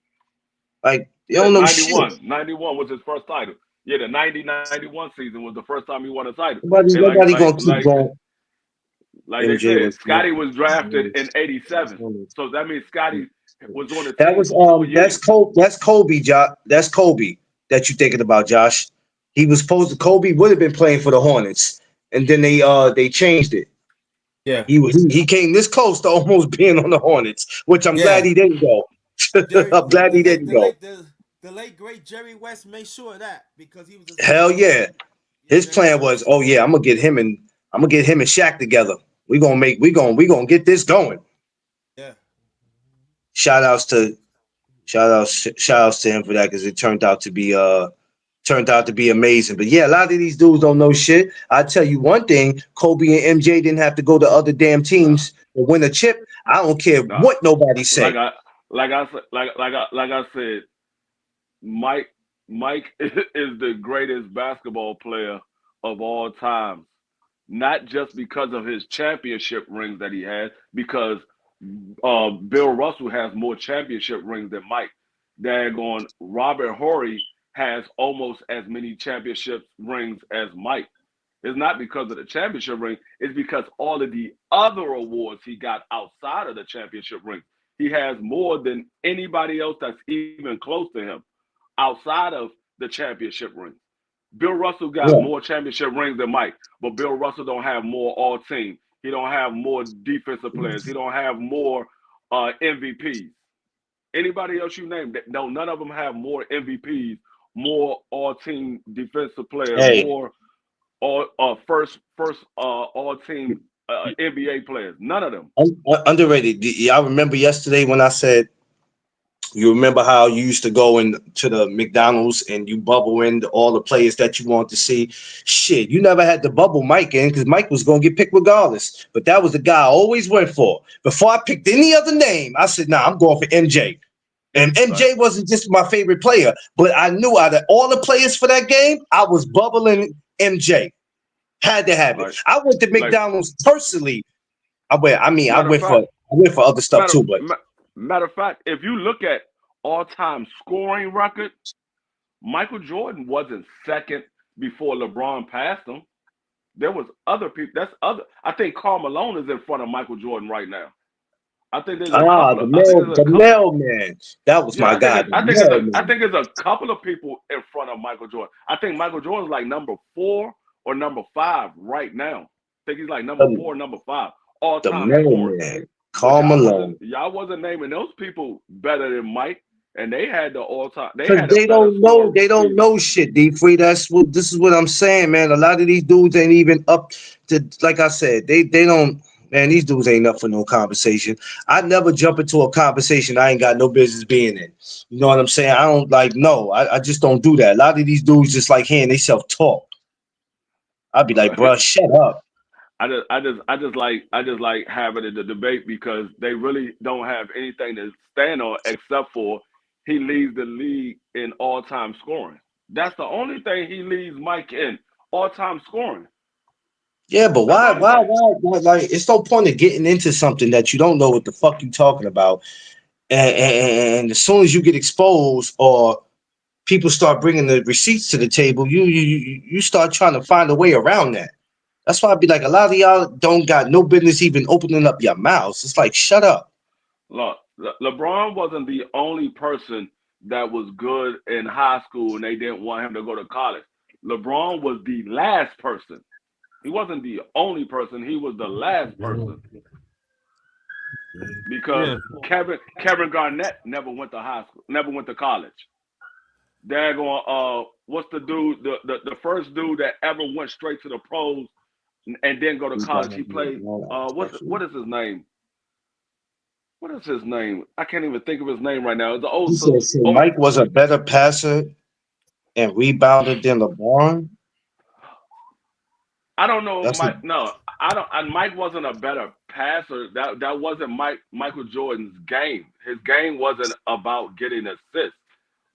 Like they Yeah, don't know shit. 91 was his first title. Yeah, the 90-91 season was the first time he won a title. Nobody And nobody gonna keep going. like they MJ said, was Scotty was drafted in '87, so that means Scotty was on the that team was for 4 years. That's Kobe, That's Kobe that you thinking about, Josh. He was supposed to Kobe would have been playing for the Hornets, and then they changed it. Yeah, He came this close to almost being on the Hornets, which I'm glad yeah. he didn't go. Jerry, I'm glad he didn't go. the late great Jerry West made sure of that because he was a Hell yeah. yeah. His Jerry plan West made was, sure. oh yeah, I'm gonna get him and Shaq together. We gonna get this going. Yeah, Shout outs to shout outs to him for that because it turned out to be amazing. But yeah, a lot of these dudes don't know shit. I tell you one thing, Kobe and MJ didn't have to go to other damn No, teams to win a chip. I don't care no. what nobody Like say. I like I said, Mike Mike is the greatest basketball player of all time. Not just because of his championship rings that he has, because Bill Russell has more championship rings than Mike. Daggone Robert Horry has almost as many championship rings as Mike. It's not because of the championship ring. It's because all of the other awards he got outside of the championship ring. He has more than anybody else that's even close to him outside of the championship ring. Bill Russell got Yeah. more championship rings than Mike, but Bill Russell don't have more all team. He don't have more defensive players. He don't have more MVPs. Anybody else you name, no, none of them have more MVPs, more all team defensive players, Hey, more all first all team NBA players. None of them. underrated. I remember yesterday when I said, you remember how you used to go into the McDonald's and you bubble in all the players that you want to see? Shit, you never had to bubble Mike in because Mike was going to get picked regardless. But that was the guy I always went for. Before I picked any other name, I said, nah, I'm going for MJ. And Right. MJ wasn't just my favorite player, but I knew out of all the players for that game, I was bubbling MJ. Had to have it. Like I went to like McDonald's personally. I matter of fact, went for other stuff matter too, but matter of fact, if you look at all time scoring record, Michael Jordan wasn't second before LeBron passed him. There was other people. That's other. I think Karl Malone is in front of Michael Jordan right now. I think there's a couple of. I think there's a The couple. mailman. That was Yeah, my guy, the I mailman. think there's a couple of people in front of Michael Jordan. I think Michael Jordan's like number 4 or number 5 right now. I think he's like number The, 4, number 5 all the time scoring. mailman. But Karl Malone. y'all wasn't naming those people better than Mike, and they had the all time. They Cause had a better score they don't season. know shit, D free. This is what I'm saying, man. A lot of these dudes ain't even up to, like I said, they don't, man, these dudes ain't up for no conversation. I never jump into a conversation I ain't got no business being in. You know what I'm saying? I don't like no, I just don't do that. A lot of these dudes just like hearing they self talk. I'd be like, bruh, shut up. I just like having the debate because they really don't have anything to stand on except for he leads the league in all-time scoring. That's the only thing he leads Mike in all-time scoring. Yeah, but That's the only thing. like, it's no point of getting into something that you don't know what the fuck you talking about. And as soon as you get exposed or people start bringing the receipts to the table, you start trying to find a way around that. That's why I'd be like, a lot of y'all don't got no business even opening up your mouths. It's like, shut up. Look, LeBron wasn't the only person that was good in high school and they didn't want him to go to college. LeBron was the last person. He wasn't the only person. He was the last person because Yeah. Kevin Garnett never went to high school, never went to college. Daggone, what's the dude, the first dude that ever went straight to the pros and then go to college? He played. What is his name? What is his name? I can't even think of his name right now. It's the He old. said, so Oh, Mike was a better passer and rebounder than LeBron. I don't know if That's Mike. No, I don't. Mike wasn't a better passer. That wasn't Michael Jordan's game. His game wasn't about getting assists.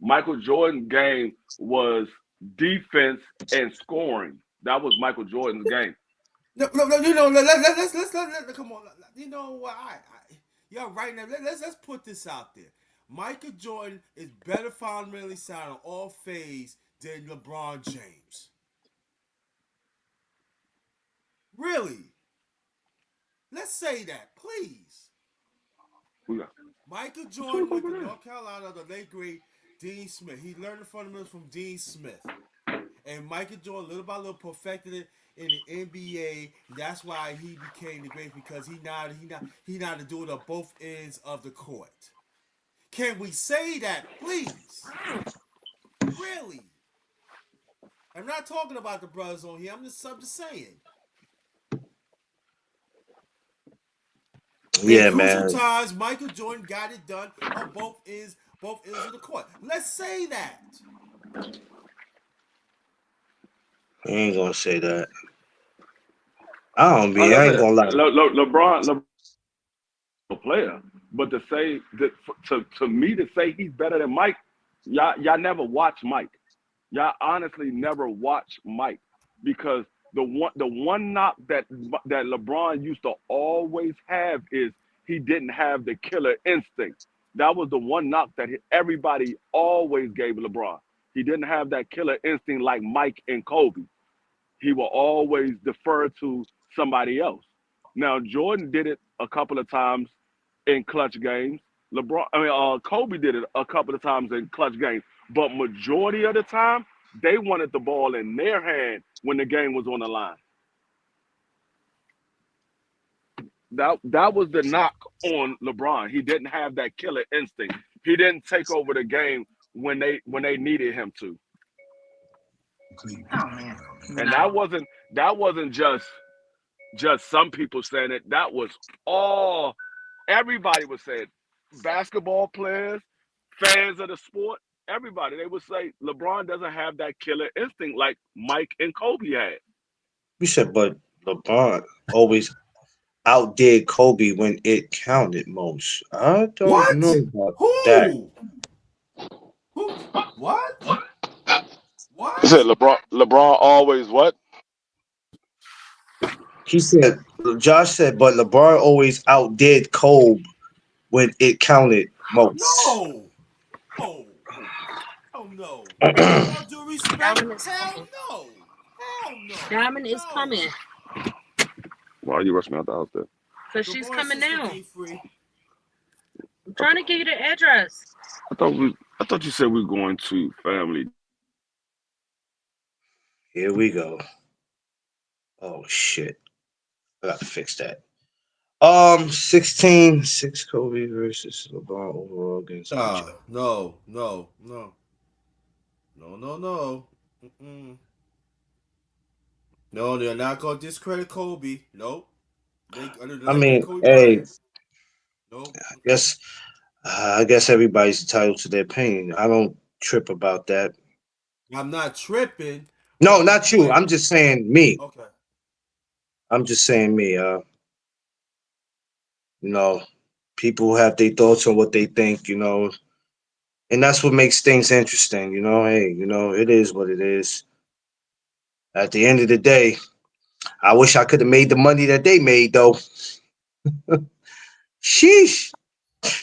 Michael Jordan's game was defense and scoring. That was Michael Jordan's game. No, you know, come on. You know what? You're right now. Let's put this out there. Michael Jordan is better fundamentally sound on all phase than LeBron James. Really? Let's say that, please. We got- Michael What's wrong Jordan went over to there? North Carolina, the late great Dean Smith. He learned the fundamentals from Dean Smith. And Michael Jordan, little by little, perfected it in the NBA. That's why he became the greatest because he know how to do it on both ends of the court. Can we say that, please? Really? I'm not talking about the brothers on here. I'm just saying. In yeah, crucial man. times, Michael Jordan got it done on both ends of the court. Let's say that. I ain't gonna say that. I don't Like be. I I ain't said, gonna lie. LeBron a player, but to say that to me to say he's better than Mike, y'all never watch Mike. Y'all honestly never watch Mike because the one knock that LeBron used to always have is he didn't have the killer instinct. That was the one knock that everybody always gave LeBron. He didn't have that killer instinct like Mike and Kobe. He will always defer to somebody else. Now Jordan did it a couple of times in clutch games. Kobe did it a couple of times in clutch games, but majority of the time they wanted the ball in their hand when the game was on the line. That was the knock on LeBron. He didn't have that killer instinct. He didn't take over the game when they needed him to. And that wasn't just some people saying it. That was all everybody was saying. Basketball players, fans of the sport, everybody. They would say LeBron doesn't have that killer instinct like Mike and Kobe had. You said, but LeBron always outdid Kobe when it counted most. I don't know What? about that. Who? Who? What? You said What? LeBron always what? He said, Josh said, but LeBron always outdid Kobe when it counted most. No. Oh. Hell no. With all due respect, Diamond is hell coming. no. Hell no. Diamond is No. coming. Why are you rushing me out the house there? Because Good she's morning, coming Sister now. D Free. I'm trying to give you the address. I thought you said we were going to family. Here we go. Oh shit. I gotta fix that. 16-6 Kobe versus LeBron overall against each other. No. No. Mm-mm. No, they're not gonna discredit Kobe. Nope. They under the I late great mean, Kobe hey, Bryant. Nope. Mm-mm. guess I guess everybody's entitled to their opinion. I don't trip about that. I'm not tripping, No, but the not you. point. I'm just saying me. Okay. I'm just saying me. You know, people have their thoughts on what they think. You know, And that's what makes things interesting, you know. Hey, you know, it is what it is. At the end of the day, I wish I could have made the money that they made, though. Sheesh.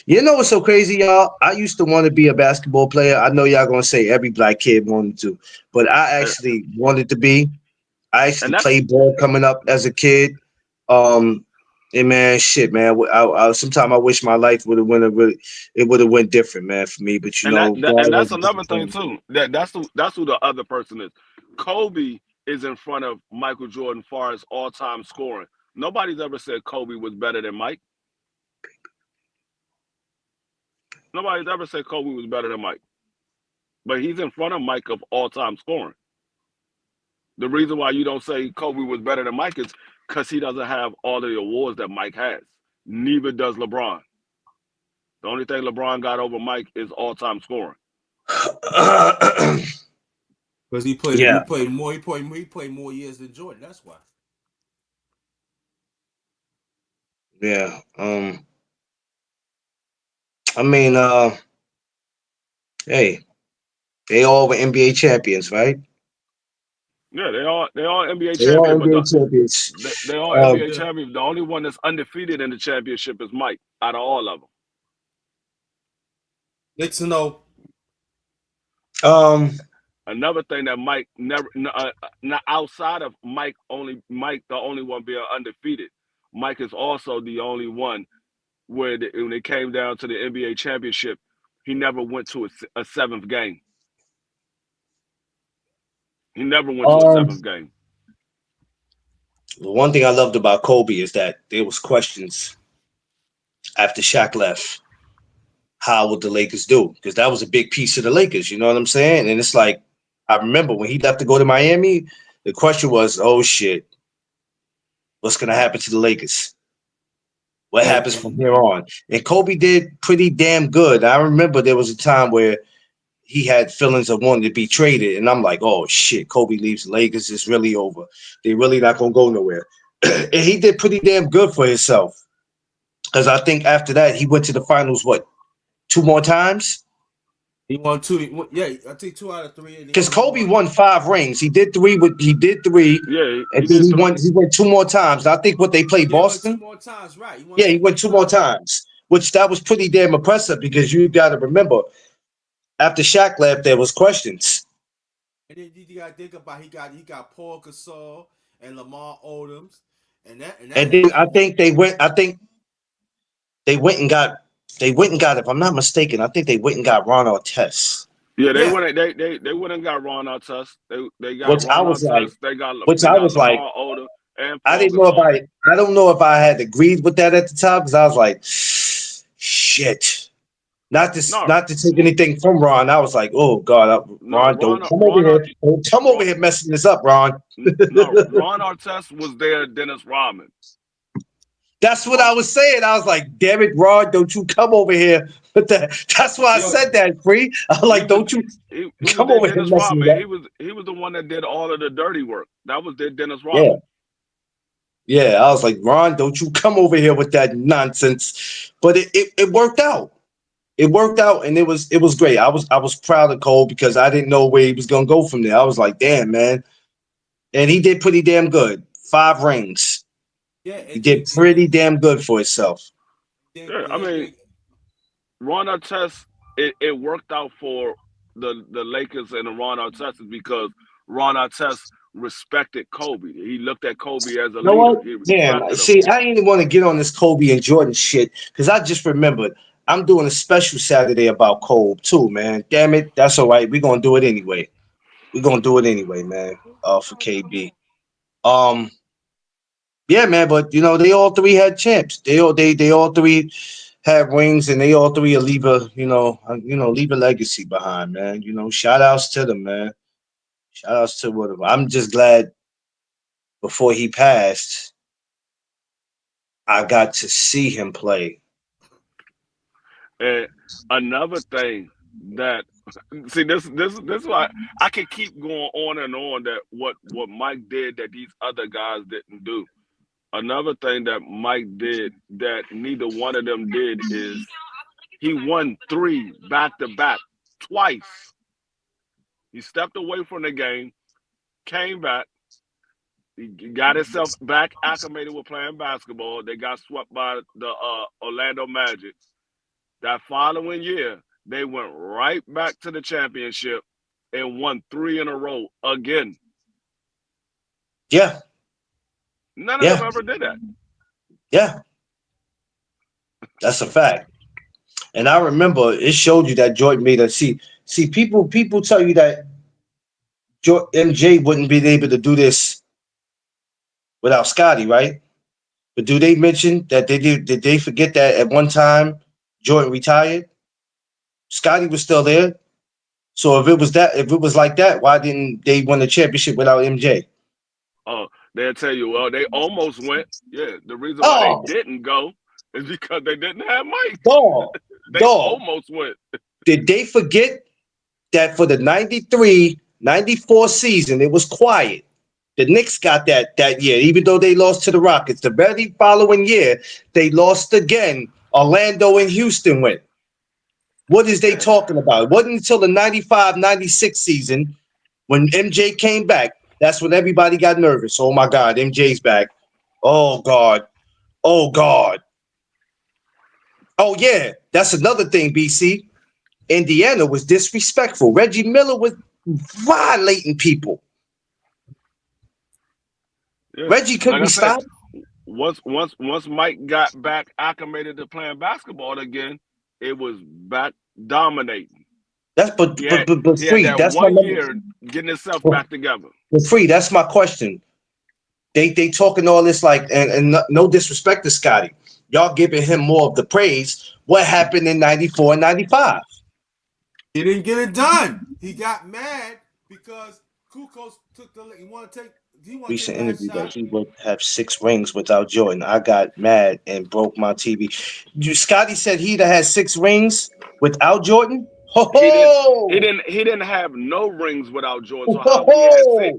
You know what's so crazy, y'all? I used to want to be a basketball player. I know y'all gonna say every black kid wanted to, but I and, actually wanted to be. I and actually that's played ball coming up as a kid. Um, and man, shit, man. Sometimes I wish my life would have went a really, it would have went different, man, for me. But you and that, know, that God and has that's a another different thing plan. too. That's who the other person is. Kobe is in front of Michael Jordan far as all time scoring. Nobody's ever said Kobe was better than Mike. Nobody's ever said Kobe was better than Mike. But he's in front of Mike of all time scoring. The reason why you don't say Kobe was better than Mike is because he doesn't have all the awards that Mike has. Neither does LeBron. The only thing LeBron got over Mike is all time scoring. Because he Yeah, played more years than Jordan. That's why. yeah. I mean, hey, they all were NBA champions, right? Yeah, they all NBA They all champions, but NBA champions. they all Um, NBA champions. The only one that's undefeated in the championship is Mike out of all of them. Knicks to know. um, Another thing that Mike never, not outside of Mike the only one being undefeated. Mike is also the only one where when it came down to the NBA championship, he never went to a seventh game. He never went to a um, seventh game. the one thing I loved about Kobe is that there was questions after Shaq left. How would the Lakers do? Because that was a big piece of the Lakers. You know what I'm saying? And it's like I remember when he left to go to Miami. The question was, "Oh shit, what's gonna happen to the Lakers? What Hey, happens from here on?" And Kobe did pretty damn good. I remember there was a time where he had feelings of wanting to be traded, and I'm like, "Oh shit, Kobe leaves the Lakers. It's really over. They really not gonna go nowhere." And he did pretty damn good for himself. Because I think after that he went to the finals. What, two more times? he won two. Yeah, I think 2 out of 3, and he Because only Kobe won. won 5 rings. He did three, Yeah, he and then did he won. three. He went two more times. I think what they played Yeah, he won two Boston. more times. Right, he won Yeah, he two more went two more times. times, which that was pretty damn impressive because you got to remember after Shaq left, there was questions, And then you got to think about he got Paul Gasol and Lamar Odoms, and that and and that then and I that. think they went. I think they went and got. They went and got. If I'm not mistaken, I think they went and got Ron Artest, Yeah, they Yeah, went. They went and got Ron Artest. They got which I Ron was like, Artest. They got which they I got was like, Lamar Odom and I Paul didn't know if Gasol. I don't know if I had agreed with that at the time because I was like, shit. No, Not to take anything from Ron. I was like, oh God, no, Ron, don't come over here. Don't come over Ron, here messing this up, Ron. no, Ron Artest was there. Dennis Rodman. That's what Ron, I was saying. I was like, damn it, Ron, don't you come over here. But that's why I yo, said that, Free. I was he like, was don't you he was come their over here Dennis messing it Rodman. up. He was the one that did all of the dirty work. That was their Dennis Yeah. Rodman. Yeah. I was like, Ron, don't you come over here with that nonsense. But it worked out. It worked out and it was great. I was proud of Cole because I didn't know where he was gonna go from there. I was like, damn, man. And he did pretty damn good. 5 rings. yeah, He did pretty damn good for himself. Yeah, I mean, Ron Artest. It worked out for the Lakers and the Ron Artest because Ron Artest respected Kobe. He looked at Kobe as a You know leader. what? He Damn. respected him. See, I didn't even want to get on this Kobe and Jordan shit because I just remembered I'm doing a special Saturday about Kobe too, man. Damn it. That's all right. We're gonna do it anyway. We're gonna do it anyway, man. For KB. Um, yeah, man, but you know, they all three had champs. They all three had rings and they all three will leave a legacy behind, man. You know, shout outs to them, man. Shout outs to whatever. I'm just glad before he passed, I got to see him play. And another thing that see this is why I can keep going on and on that what Mike did that these other guys didn't do. Another thing that Mike did that neither one of them did is he won three back to back twice. He stepped away from the game, came back, he got himself back acclimated with playing basketball. They got swept by the Orlando Magic. That following year, they went right back to the championship and won 3 in a row again. Yeah. None of them ever did that. Yeah. That's a fact. And I remember it showed you that Jordan made a see. People tell you that MJ wouldn't be able to do this without Scotty, right? But do they mention that they did? Did they forget that at one time Jordan retired? Scotty was still there. So if it was like that, why didn't they win the championship without MJ? Oh, they'll tell you, well, they almost went. Yeah, the reason why they Oh, didn't go is because they didn't have Mike. dog, They dog. almost went. Did they forget that for the 93-94 season, it was quiet? The Knicks got that year, even though they lost to the Rockets. The very following year, they lost again. Orlando and Houston went. What is they talking about? It wasn't until the 95-96 season when MJ came back. That's when everybody got nervous. Oh my God, MJ's back. Oh God. Oh God. Oh yeah, that's another thing, BC. Indiana was disrespectful. Reggie Miller was violating people. Yeah. Reggie couldn't Like be I said, stopped. once Mike got back acclimated to playing basketball again, it was back dominating. That's but He but had but, but he had free. that That's my one number. year getting himself back together. But free. That's my question. They talking all this like and no disrespect to Scotty. Y'all giving him more of the praise. What happened in 94 and 95? He didn't get it done. He got mad because Kukos took the. He want to take. He want to take Recent last interview that shot. he would have 6 rings without Jordan. I got mad and broke my TV. Scotty said he'd have had 6 rings without Jordan. Ho He didn't ho! he didn't have no rings without Jordan. Ho So how would he have ho!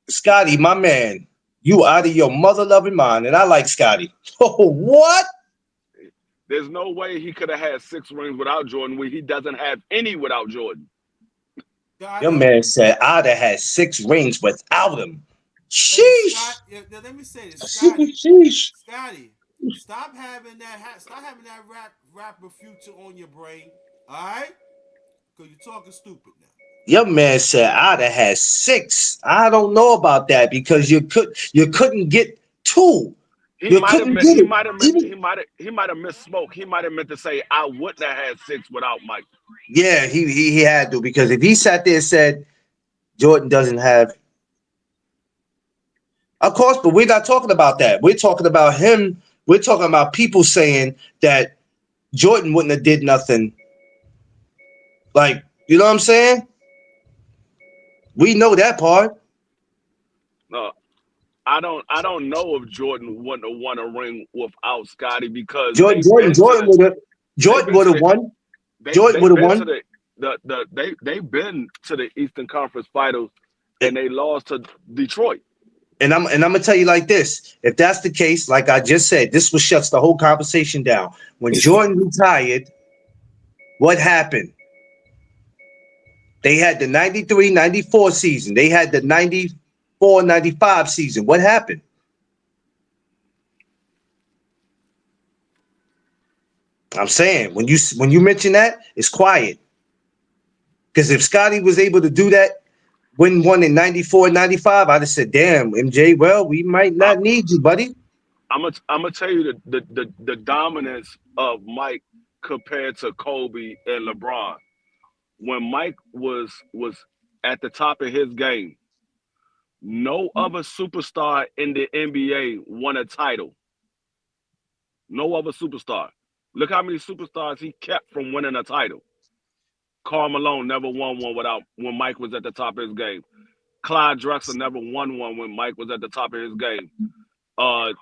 6? Scotty, my man, you out of your mother loving mind, and I like Scotty. Oh, what? There's no way he could have had 6 rings without Jordan when he doesn't have any without Jordan. Your man said I'd have had 6 rings without him. Hey, Scott. Sheesh. Let me say this, Scotty. Sheesh. Scotty, stop having that. Stop having that rapper future on your brain. All right, because you're talking stupid now. Your man said I'd have had 6. I don't know about that because you couldn't get 2. He You might have couldn't meant get he it. might have meant Even he might have misspoke. He might have meant to say I wouldn't have had 6 without Mike. yeah, he had to because if he sat there and said Jordan doesn't have, of course, but we're not talking about that. We're talking about him. We're talking about people saying that Jordan wouldn't have did nothing. Like, you know what I'm saying? We know that part. No, I don't know if Jordan wouldn't have won a ring without Scotty because Jordan Jordan Jordan would have Jordan would have won. Jordan would they've have been to won. they've been to the Eastern Conference Finals and they lost to Detroit. And I'm gonna tell you like this: if that's the case, like I just said, this was shuts the whole conversation down. When Jordan retired, what happened? They had the 93-94 season. They had the 94-95 season. What happened? I'm saying when you mention that, it's quiet. Because if Scotty was able to do that, win one in 94 and 95, I'd have said, damn, MJ, well, we might I, not need you, buddy. I'm gonna tell you the dominance of Mike compared to Kobe and LeBron. When Mike was at the top of his game, no other superstar in the NBA won a title. No other superstar. Look how many superstars he kept from winning a title. Karl Malone never won one without when Mike was at the top of his game. Clyde Drexler never won one when Mike was at the top of his game. Uh,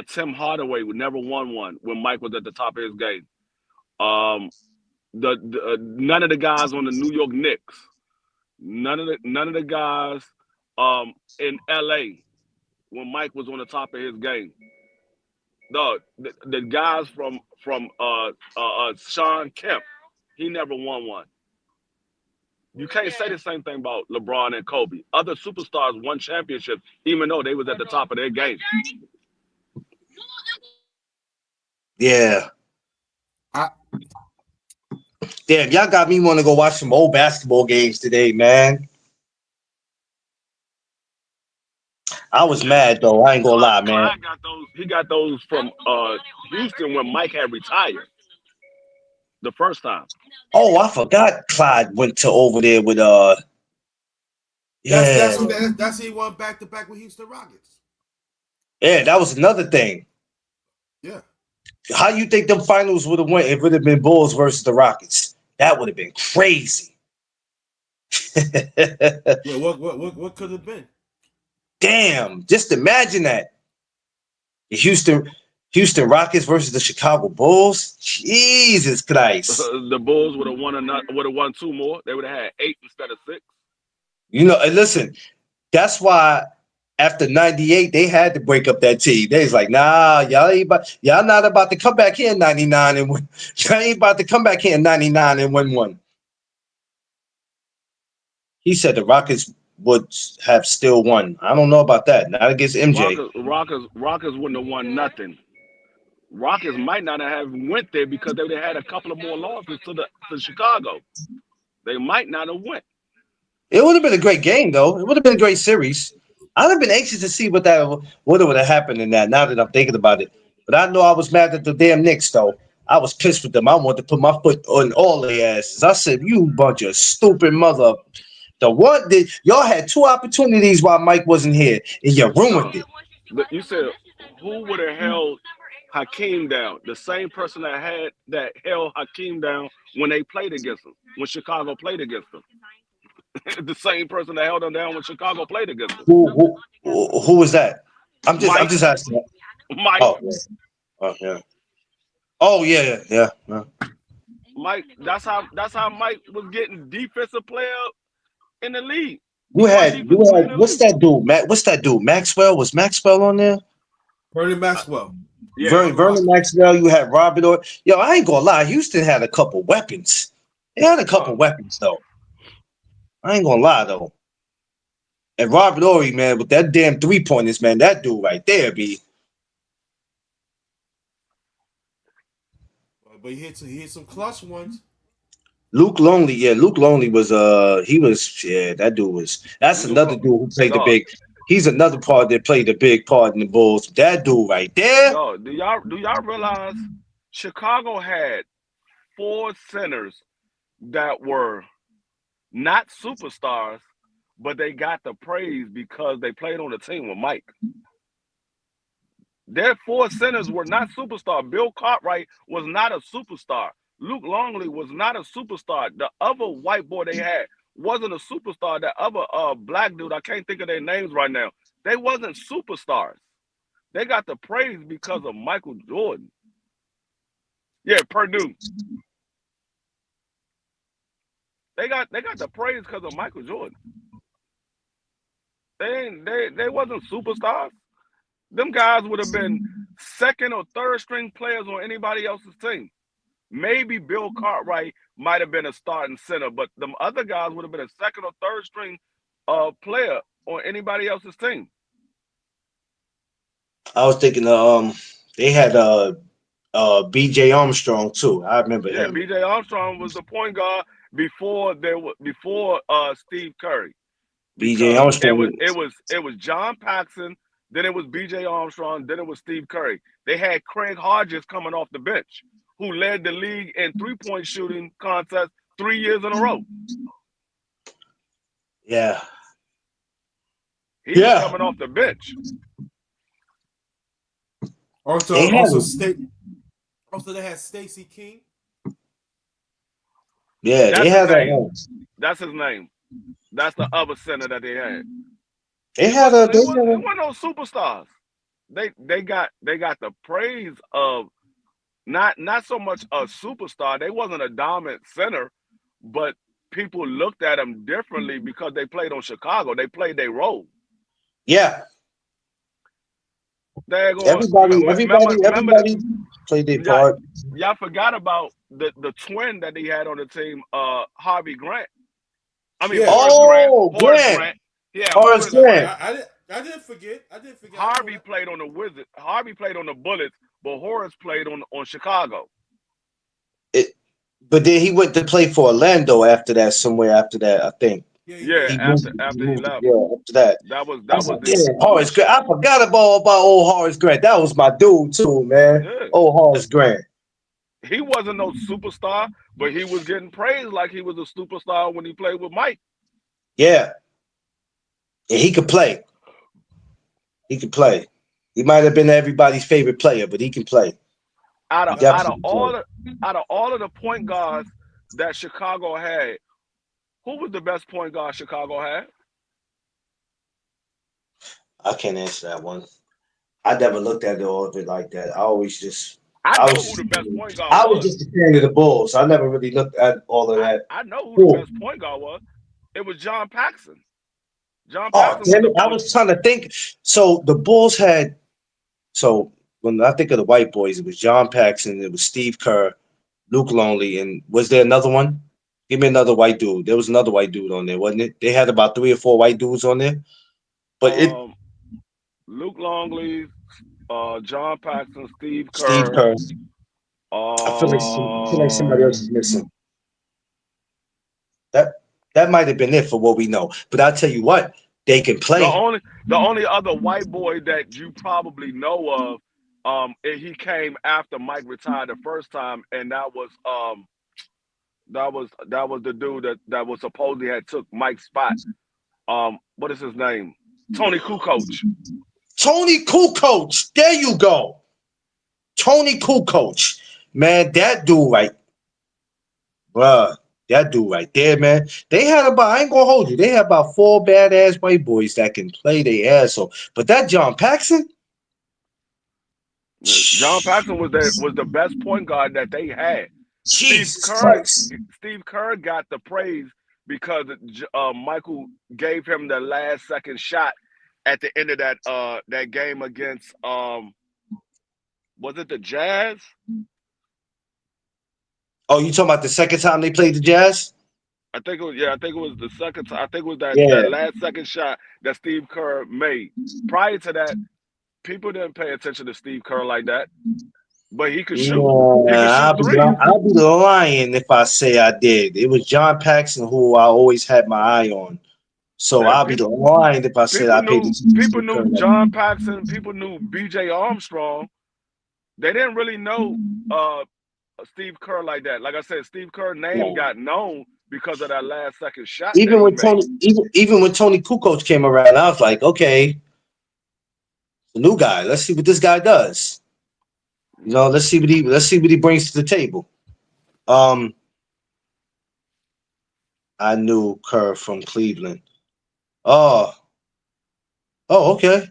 Tim Hardaway never won one when Mike was at the top of his game. Um, none of the guys on the New York Knicks, none of the guys in LA when Mike was on the top of his game. The guys from Sean Kemp, he never won one. You can't say the same thing about LeBron and Kobe. Other superstars won championships, even though they was at the top of their game. Yeah. I- Damn, y'all got me want to go watch some old basketball games today, man. I was mad though. I ain't gonna lie, man. Clyde got those. He got those from Houston when Mike had retired the first time. Oh, I forgot Clyde went to over there with That's yeah. that's he won back to back with Houston Rockets. Yeah, that was another thing. Yeah. How you think them finals would have went if it would have been Bulls versus the Rockets? That would have been crazy. Yeah. What could have been? Damn, just imagine that. The Houston Rockets versus the Chicago Bulls. Jesus Christ. The Bulls would have won 2 more. They would have had 8 instead of 6. You know, and listen, that's why after 98, they had to break up that team. They was like, nah, y'all not about to come back here in 99 and win. Y'all ain't about to come back here in 99 and win one. He said the Rockets would have still won. I don't know about that. Not against MJ. Rockets wouldn't have won nothing. Rockets might not have went there because they would have had a couple of more losses to Chicago. They might not have went. It would have been a great game, though. It would have been a great series. I'd have been anxious to see what would have happened in that. Now that I'm thinking about it, but I know I was mad at the damn Knicks, though. I was pissed with them. I wanted to put my foot on all their asses. I said, "You bunch of stupid mother." The one that y'all had 2 opportunities while Mike wasn't here, and you ruined it. But you said who would have held Hakeem down? The same person that held Hakeem down when they played against him, when Chicago played against them. The same person that held him down when Chicago played against him. Who was that? I'm just asking. Mike. Oh yeah. Oh yeah. Mike. That's how Mike was getting defensive player in the league. You had what's that dude? What's that dude? Maxwell? Was Maxwell on there? Vernon Maxwell. Yeah. Vernon Maxwell. You had Robert Ory. Yo, I ain't gonna lie. Houston had a couple weapons. They had a couple weapons though. I ain't gonna lie though. And Robert Ory, man, with that damn 3-pointers, man, that dude right there, B. But he hit some clutch ones. Luke Longley was that dude was that's another dude who played the big. He's another part that played a big part in the Bulls. That dude right there. No, do y'all realize Chicago had 4 centers that were not superstars, but they got the praise because they played on the team with Mike. Their 4 centers were not superstars. Bill Cartwright was not a superstar. Luke Longley was not a superstar. The other white boy they had wasn't a superstar. That other black dude, I can't think of their names right now. They wasn't superstars. They got the praise because of Michael Jordan. Yeah, Purdue. They got the praise because of Michael Jordan. They wasn't superstars. Them guys would have been 2nd or 3rd string players on anybody else's team. Maybe Bill Cartwright might have been a starting center, but them other guys would have been a 2nd or 3rd string player on anybody else's team. I was thinking they had BJ Armstrong too. I remember him. BJ Armstrong was the point guard before Steve Curry. BJ Armstrong. It was John Paxson, then it was BJ Armstrong, then it was Steve Curry. They had Craig Hodges coming off the bench, who led the league in 3-point shooting contests 3 years in a row. Yeah. He was coming off the bench. Also they had Stacey King. Yeah, that's they had that. That's his name. That's the other center that they had. They weren't no superstars. They got the praise of not so much a superstar. They wasn't a dominant center, but people looked at them differently because they played on Chicago. They played their role. Yeah. Everybody played their part. Y'all forgot about the twin that they had on the team, Harvey Grant. I mean, Yeah. Oh, Horace Grant. Grant. Yeah, Horace Horace Grant. Grant. I didn't forget. I didn't forget. I know Harvey that. played on the Wizards. Harvey played on the Bullets, but Horace played on Chicago. But then he went to play for Orlando after that, somewhere after that, I think. Yeah, he Yeah, did. He after moved, he after he moved left, yeah, after that. I that was said, the damn, Horace Grant. I forgot about old Horace Grant. That was my dude too, man. yeah. Old Horace Grant. He wasn't no superstar, but he was getting praised like he was a superstar when he played with Mike. Yeah. And he could play. He could play. He might have been everybody's favorite player, but he can play. Out He of Yep. out of definitely can all play. of the point guards that Chicago had, who was the best point guard Chicago had? I can't answer that one. I never looked at it all of it like that. I I know was who just the best point guard I was was. just a fan of the Bulls. I never really looked at all of that. I know who the Cool. best point guard was. It was John Paxson. John Oh, Paxson was damn the it. I point. was trying to think. So the Bulls had so when I think of the white boys, it was John Paxson, it was Steve Kerr, Luke Longley, and was there another one? Give me another white dude. There was another white dude on there, wasn't it? They had about 3 or 4 white dudes on there. But it Luke Longley, John Paxson, Steve Steve Kerr. Kerr. I feel like somebody else is missing. That might have been it for what we know. But I'll tell you what, they can The play. only other white boy that you probably know of, he came after Mike retired the first time, and that was the dude that was supposedly had took Mike's spot. What is his name? Tony Kukoc. Tony Kukoc. There you go. Tony Kukoc. Man, that dude right, bruh. That dude right there, man. They had about, I ain't gonna hold you. They had about 4 badass white boys that can play their ass off. But that John Paxson, John Paxson was the best point guard that they had. Jesus Christ. Steve Kerr got the praise because Michael gave him the last second shot at the end of that game against was it the Jazz? Oh, you talking about the second time they played the Jazz? I think it was the second time. I think it was that Yeah. last second shot that Steve Kerr made. Prior to that, people didn't pay attention to Steve Kerr like that. But he could shoot. He could shoot threes. I'll be lying if I say I did. It was John Paxson who I always had my eye on. So Yeah, I'll be lying if I said I paid attention to people Steve Kerr. knew John Paxson, people knew BJ Armstrong. They didn't really know Steve Kerr like that. Like I said, Steve Kerr's name got known because of that last second shot. Even when Tony Kukoc came around, I was like, okay, the new guy. Let's see what this guy does. You know, let's see what he brings to the table. I knew Kerr from Cleveland. Oh, okay.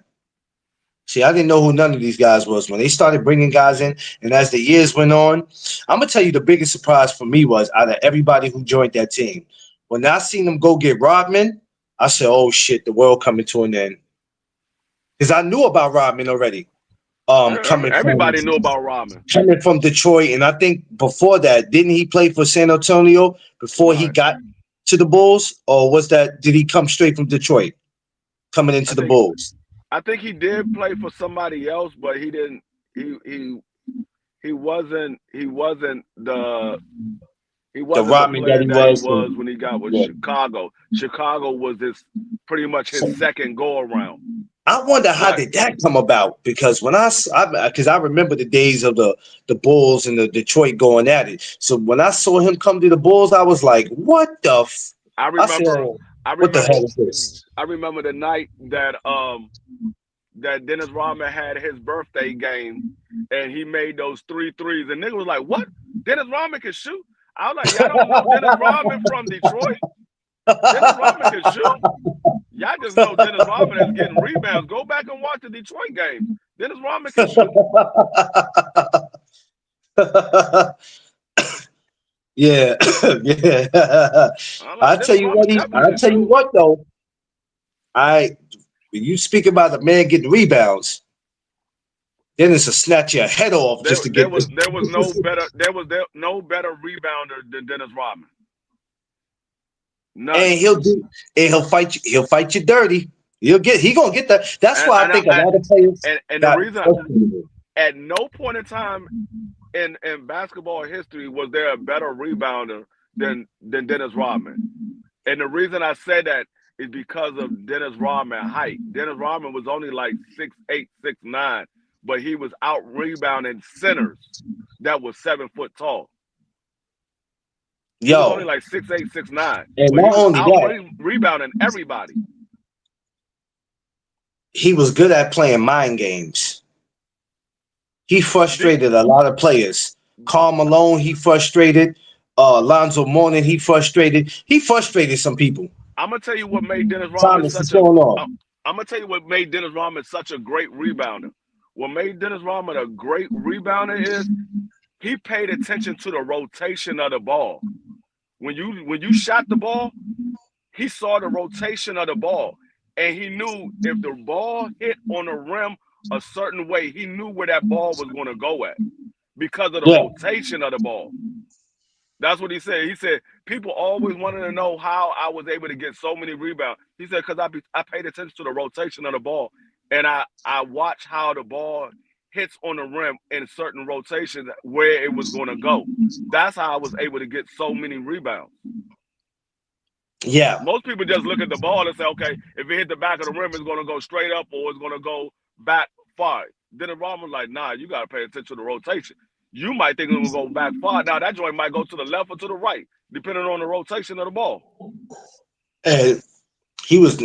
See, I didn't know who none of these guys was when they started bringing guys in, and as the years went on, I'm gonna tell you the biggest surprise for me was out of everybody who joined that team. When I seen them go get Rodman, I said, "Oh shit, the world coming to an end." Because I knew about Rodman already. Everybody knew about Rodman. Coming from Detroit, and I think before that, didn't he play for San Antonio before he got to the Bulls, or did he come straight from Detroit, coming into the Bulls? I think he did play for somebody else, but he didn't. He wasn't the Rodman player that he was when he got with Chicago. Chicago was pretty much his second go around. I wonder how did that come about? Because when I remember the days of the Bulls and the Detroit going at it. So when I saw him come to the Bulls, I was like, "What the?" I remember what the hell is this? I remember the night that that Dennis Rodman had his birthday game and he made those 3 threes, and nigga was like, "What? Dennis Rodman can shoot?" I was like, "Y'all don't know Dennis Rodman from Detroit? Dennis Rodman can shoot. Y'all just know Dennis Rodman is getting rebounds. Go back and watch the Detroit game. Dennis Rodman can shoot." Yeah, yeah. I'll tell you what though. When you speak about the man getting rebounds, then it's a snatch your head off just to get. There was no better rebounder than Dennis Rodman. None. And he'll fight you. He'll fight you dirty. He gonna get that. That's why I think a lot of players. And the reason, at no point in time in basketball history was there a better rebounder than Dennis Rodman. And the reason I say that is because of Dennis Rodman's height. Dennis Rodman was only like 6'8", 6'9", but he was out rebounding centers that was 7 foot tall. He was only like 6'8", 6'9". And not only that, rebounding everybody. He was good at playing mind games. He frustrated a lot of players. Karl Malone, he frustrated. Alonzo Mourning, he frustrated some people. I'm gonna tell you what made Dennis Rodman such a great rebounder. What made Dennis Rodman a great rebounder is he paid attention to the rotation of the ball. When you shot the ball, he saw the rotation of the ball, and he knew if the ball hit on the rim a certain way, he knew where that ball was going to go at because of the rotation of the ball. That's what he said. He said, people always wanted to know how I was able to get so many rebounds. He said, because I paid attention to the rotation of the ball, and I watched how the ball hits on the rim in certain rotations where it was going to go. That's how I was able to get so many rebounds. Yeah. Most people just look at the ball and say, okay, if it hit the back of the rim, it's going to go straight up or it's going to go back far. Dennis Rodman was like, nah, you got to pay attention to the rotation. You might think it will go back far. Now that joint might go to the left or to the right, depending on the rotation of the ball. And he was,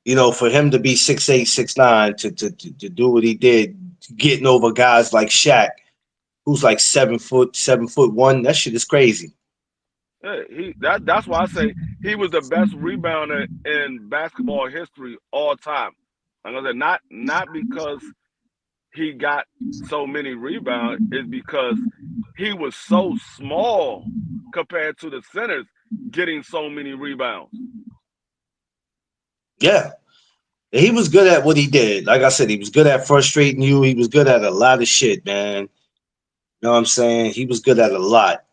you know, for him to be 6'8", 6'9", to do what he did, getting over guys like Shaq, who's like 7 foot 1. That shit is crazy. Yeah, that's why I say he was the best rebounder in basketball history all time. I'm gonna say not because he got so many rebounds, is because he was so small compared to the centers getting so many rebounds. Yeah. He was good at what he did. Like I said, he was good at frustrating you. He was good at a lot of shit, man. You know what I'm saying? He was good at a lot.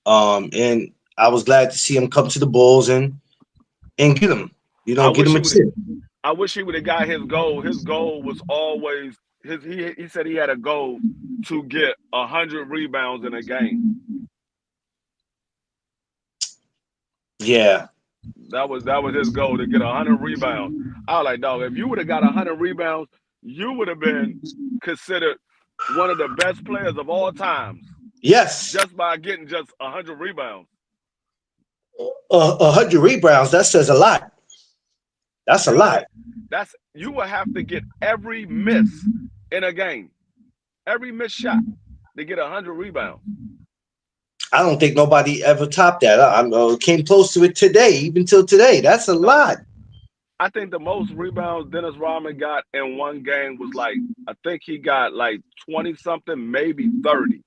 And I was glad to see him come to the Bulls and get him. You know, get him a chip. I wish he would have got his goal. His goal was always he said he had a goal to get 100 rebounds in a game. Yeah. That was his goal, to get 100 rebounds. I was like, dog, if you would have got 100 rebounds, you would have been considered one of the best players of all times. Yes. Just by getting just 100 rebounds. 100 rebounds, that says a lot. That's a lot. You will have to get every miss in a game, every missed shot to get 100 rebounds. I don't think nobody ever topped that. I came close to it today, even till today. That's a lot. I think the most rebounds Dennis Rodman got in one game was like, I think he got like 20 something, maybe 30.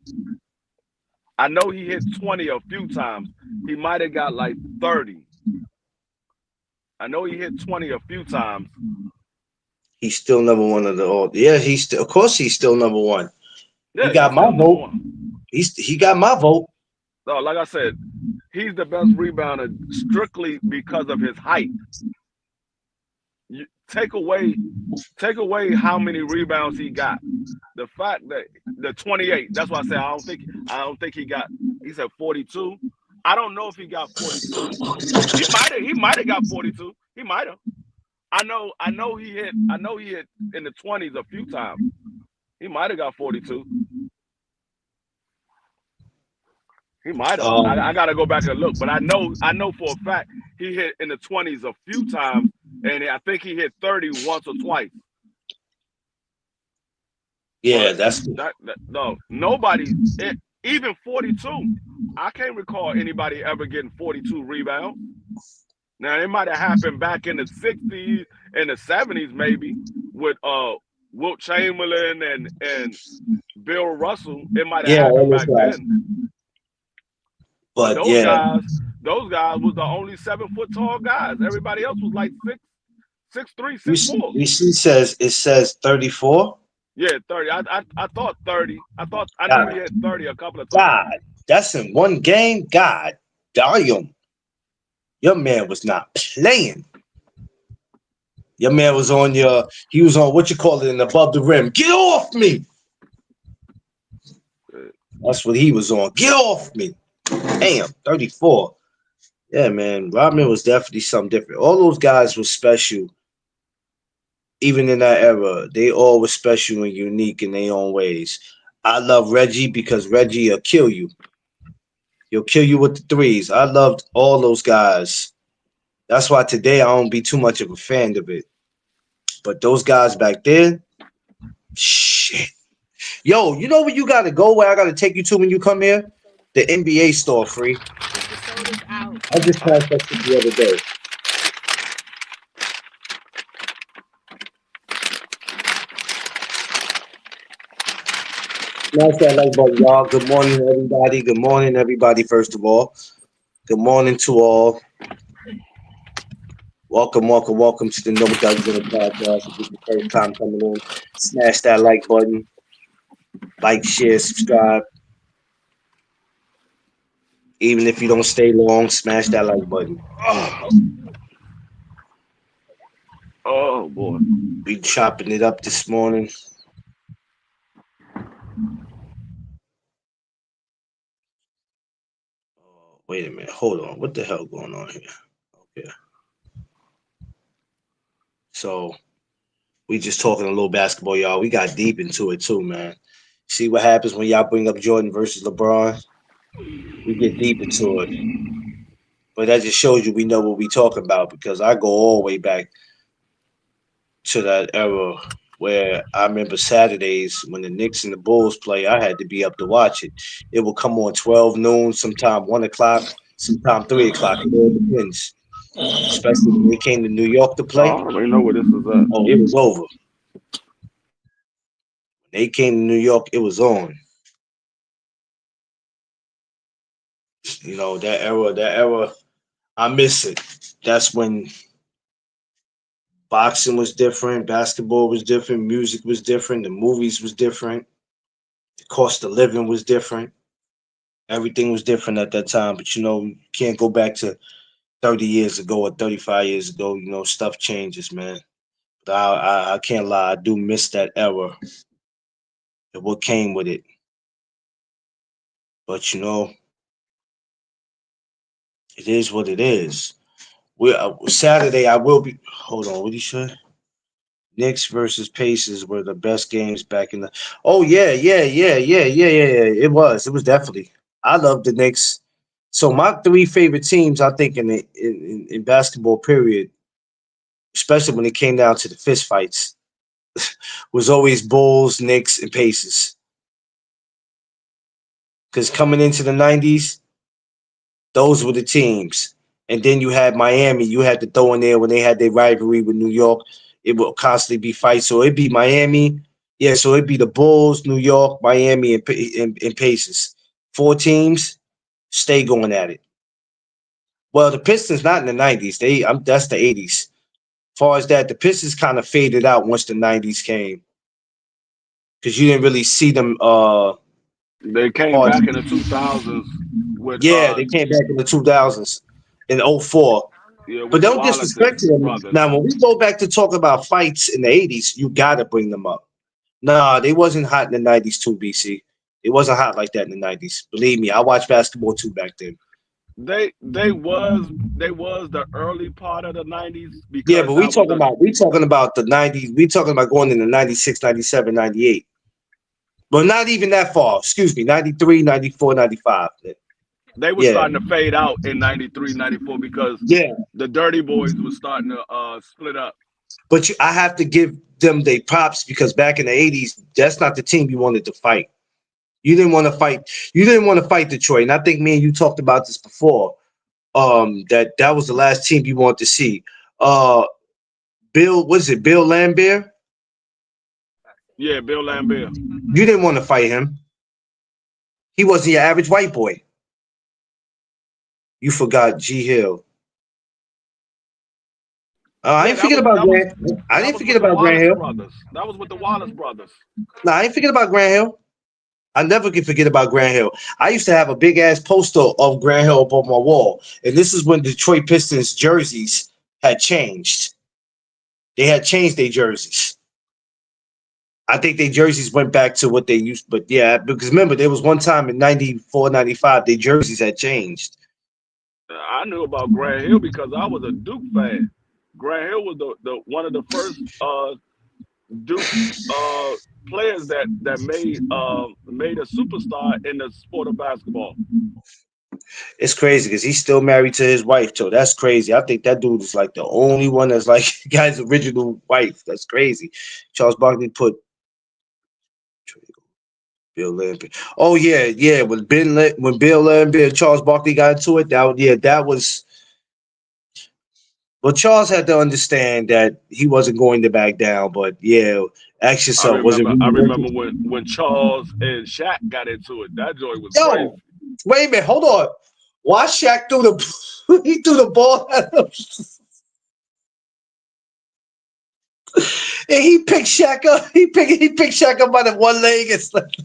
I know he hit 20 a few times. He might have got like 30. I know he hit 20 a few times. He's still number one of the all. Yeah, of course he's still number one. Yeah, he got my vote. He got my vote. No, like I said, he's the best rebounder strictly because of his height. You take away how many rebounds he got. The fact that the 28, that's why I say I don't think he got. He said 42. I don't know if he got 42. He might have got 42. He might have. I know he hit in the 20s a few times. He might have got 42. He might have. I gotta go back and look, but I know for a fact he hit in the 20s a few times, and I think he hit 30 once or twice. Yeah, no, nobody, even 42. I can't recall anybody ever getting 42 rebounds. Now it might have happened back in the 60s and the 70s, maybe with Wilt Chamberlain and Bill Russell. It might have happened back then. But those guys was the only 7 foot tall guys. Everybody else was like 6'3", 6'4". It says 34. Yeah, 30. I thought 30. I know he had 30 a couple of times. God, that's in one game. God Damn, your man was not playing. Your man was on he was on what you call it, in above the rim. Get off me. That's what he was on. Get off me. Damn, 34. Yeah, man. Rodman was definitely something different. All those guys were special, even in that era. They all were special and unique in their own ways. I love Reggie because Reggie will kill you. He'll kill you with the threes. I loved all those guys. That's why today I don't be too much of a fan of it. But those guys back then, shit. Yo, you know where you gotta go? Where I gotta take you to when you come here? The NBA store, free. The soda's out. I just passed that shit the other day. Smash that like button, y'all. Good morning, everybody. Good morning, everybody. First of all, good morning to all. Welcome to the No Doubt Zone podcast. If it's the first time coming in, smash that like button. Like, share, subscribe. Even if you don't stay long, smash that like button. Oh boy. We chopping it up this morning. Wait a minute. Hold on. What the hell going on here? Okay. So we just talking a little basketball, y'all. We got deep into it too, man. See what happens when y'all bring up Jordan versus LeBron? We get deep into it. But that just shows you we know what we talking about, because I go all the way back to that era where I remember Saturdays when the Knicks and the Bulls play, I had to be up to watch it. It will come on 12 noon, sometime 1 o'clock, sometime 3 o'clock. It all depends. Especially when they came to New York to I play. already know where this is at. Oh, it was over. When they came to New York, it was on. You know, that era, I miss it. That's when boxing was different, basketball was different, music was different, the movies was different, the cost of living was different. Everything was different at that time. But you know, you can't go back to 30 years ago or 35 years ago. You know, stuff changes, man. But I can't lie, I do miss that era and what came with it. But you know, it is what it is. We Saturday I will be. Hold on, what did you say? Knicks versus Pacers were the best games back in the. Oh yeah. It was. It was definitely. I love the Knicks. So my three favorite teams, I think, in basketball, period, especially when it came down to the fist fights, was always Bulls, Knicks, and Pacers. Because coming into the '90s, those were the teams. And then you had Miami. You had to throw in there when they had their rivalry with New York. It would constantly be fights. So it'd be Miami. Yeah, so it'd be the Bulls, New York, Miami, and Pacers. Four teams, stay going at it. Well, the Pistons not in the '90s. That's the '80s. As far as that, the Pistons kind of faded out once the '90s came, because you didn't really see them. They came Hard. back in the 2000s with Yeah, they came back in the 2000s in '04. with But the don't Wallace disrespect them. brothers. Now, when we go back to talk about fights in the '80s, you gotta bring them up. Nah, they wasn't hot in the '90s too, BC. It wasn't hot like that in the '90s. Believe me, I watched basketball too back then. They was the early part of the 90s Yeah, because but that was the we talking about the '90s. We talking about going into '96, '97, '98. But not even that far. Excuse me, '93, '94, '95. they were Yeah, starting to fade out in 93, 94 because yeah. the Dirty Boys was starting to split up. But I have to give them their props, because back in the '80s, that's not the team you wanted to fight. You didn't want to fight. You didn't want to fight Detroit. And I think me and you talked about this before. That was the last team you wanted to see. Bill, what is it? Bill Lambert? Yeah, Bill Lambert. You didn't want to fight him. He wasn't your average white boy. You forgot G Hill. I ain't forget about Grant. I didn't forget about Grant Hill. Brothers. That was with the Wallace brothers. No, I ain't forget about Grant Hill. I never can forget about Grant Hill. I used to have a big ass poster of Grant Hill up on my wall, and this is when Detroit Pistons jerseys had changed. They had changed their jerseys. I think their jerseys went back to what they used, but yeah, because remember there was one time in 94, 95, their jerseys had changed. I knew about Grant Hill because I was a Duke fan. Grant Hill was the one of the first Duke players that made a superstar in the sport of basketball. It's crazy because he's still married to his wife, too. That's crazy. I think that dude is like the only one that's like guy's original wife. That's crazy. Charles Barkley put Bill Laimbeer. Oh yeah. When Bill Laimbeer and Charles Barkley got into it, that was. Well, Charles had to understand that he wasn't going to back down, but yeah, ask yourself, was it? I remember when Charles and Shaq got into it. That joy was crazy. Wait a minute, hold on. Why Shaq threw he threw the ball at him? And he picked Shaq up. He picked Shaq up by the one leg and slept.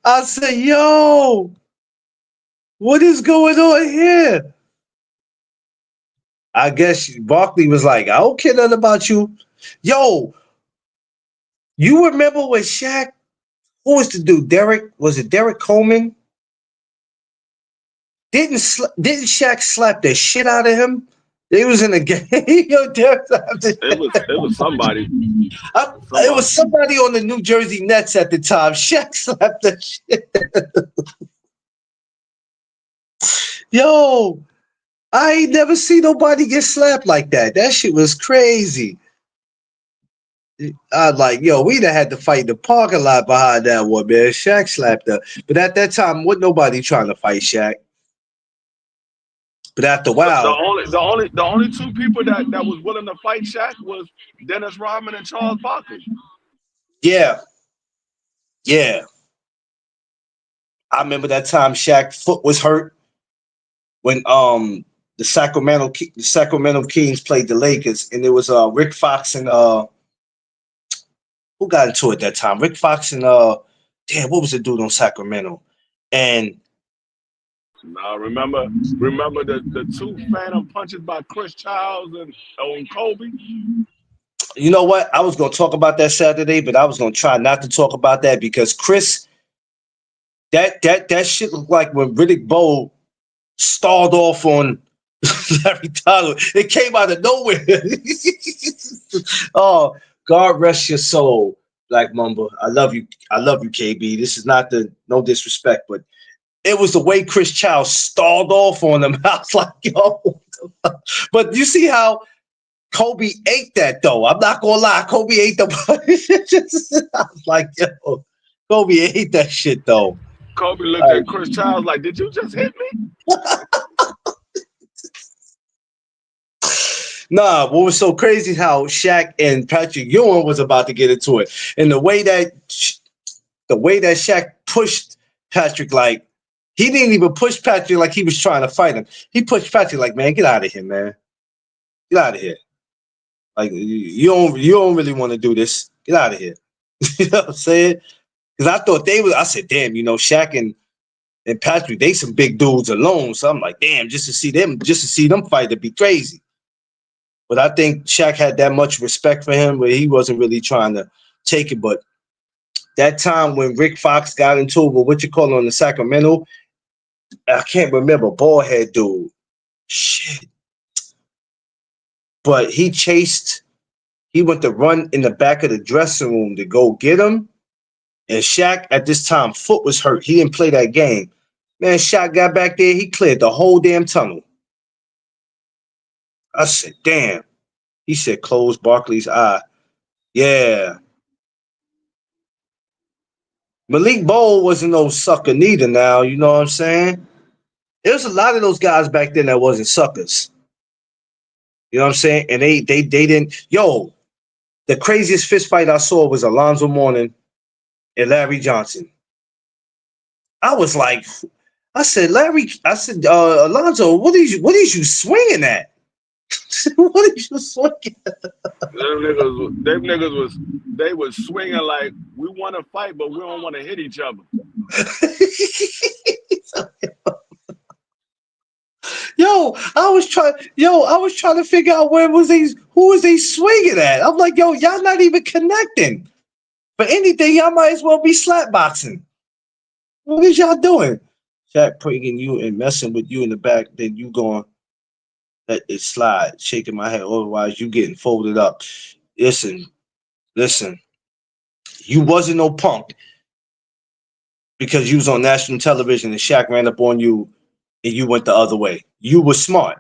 I said, yo, what is going on here? I guess Barkley was like, I don't care nothing about you. Yo, you remember when Shaq, who was the dude? Was it Derek Coleman? Didn't Shaq slap the shit out of him? They was in a game. Yo, it was somebody. It was somebody on the New Jersey Nets at the time. Shaq slapped the shit. Yo, I ain't never seen nobody get slapped like that. That shit was crazy. I was like, yo, we'd have had to fight in the parking lot behind that one, man. Shaq slapped her. But at that time, wasn't nobody trying to fight Shaq. But after a while, the only two people that was willing to fight Shaq was Dennis Rodman and Charles Barkley. Yeah. I remember that time Shaq's foot was hurt when the Sacramento Kings played the Lakers, and it was Rick Fox and who got into it that time? Rick Fox and what was the dude on Sacramento? And now remember the two phantom punches by Chris Childs and on Kobe? You know what? I was going to talk about that Saturday, but I was going to try not to talk about that because Chris, that shit looked like when Riddick Bowe stalled off on Larry Tyler. It came out of nowhere. Oh, God rest your soul, Black Mamba. I love you, KB. This is not no disrespect, but it was the way Chris Childs stalled off on him. I was like, yo. But you see how Kobe ate that, though. I'm not going to lie. Kobe ate the I was like, yo, Kobe ate that shit, though. Kobe looked at Chris Childs like, did you just hit me? Nah, what was so crazy how Shaq and Patrick Ewing was about to get into it. And the way that Shaq pushed Patrick, like, he didn't even push Patrick like he was trying to fight him. He pushed Patrick like, man, get out of here, man. Get out of here. Like, you don't really want to do this. Get out of here. You know what I'm saying? Because I thought I said, damn, Shaq and Patrick, they some big dudes alone. So I'm like, damn, just to see them fight, it'd be crazy. But I think Shaq had that much respect for him where he wasn't really trying to take it. But that time when Rick Fox got into it with on the Sacramento, I can't remember, baldhead dude. Shit. But he went to run in the back of the dressing room to go get him. And Shaq, at this time, foot was hurt. He didn't play that game. Man, Shaq got back there. He cleared the whole damn tunnel. I said, damn. He said, close Barkley's eye. Yeah. Malik Bowl wasn't no sucker neither now. You know what I'm saying? There's a lot of those guys back then that wasn't suckers. You know what I'm saying? And they didn't. Yo, the craziest fist fight I saw was Alonzo Mourning and Larry Johnson. I was like, I said, Alonzo, what is you swinging at? What did you swing? Them niggas they was swinging like we want to fight, but we don't want to hit each other. I was trying to figure out who was they swinging at. I'm like, yo, y'all not even connecting. For anything, y'all might as well be slapboxing. What is y'all doing? Shaq prigging you and messing with you in the back, then you going let it slide, shaking my head. Otherwise, you getting folded up. Listen. You wasn't no punk because you was on national television and Shaq ran up on you and you went the other way. You were smart.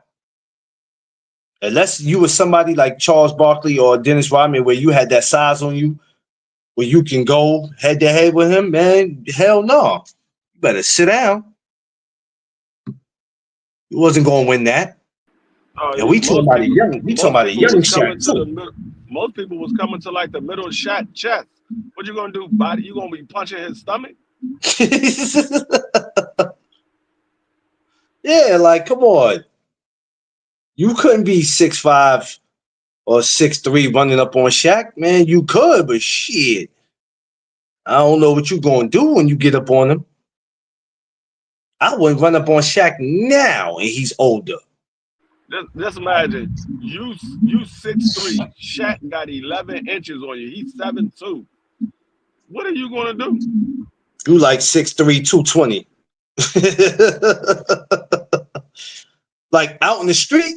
Unless you were somebody like Charles Barkley or Dennis Rodman where you had that size on you, where you can go head to head with him, man, hell no. You better sit down. You wasn't going to win that. Yeah, we talking about a young Shaq too. Most people was coming to like the middle Shaq chest. What you gonna do, body? You gonna be punching his stomach? Yeah, like come on. You couldn't be 6'5" or 6'3" running up on Shaq, man. You could, but shit. I don't know what you gonna do when you get up on him. I wouldn't run up on Shaq now, and he's older. Just imagine you 6'3", Shaq got 11 inches on you. He's 7'2". What are you gonna do? You like 6'3", 220. Like out in the street,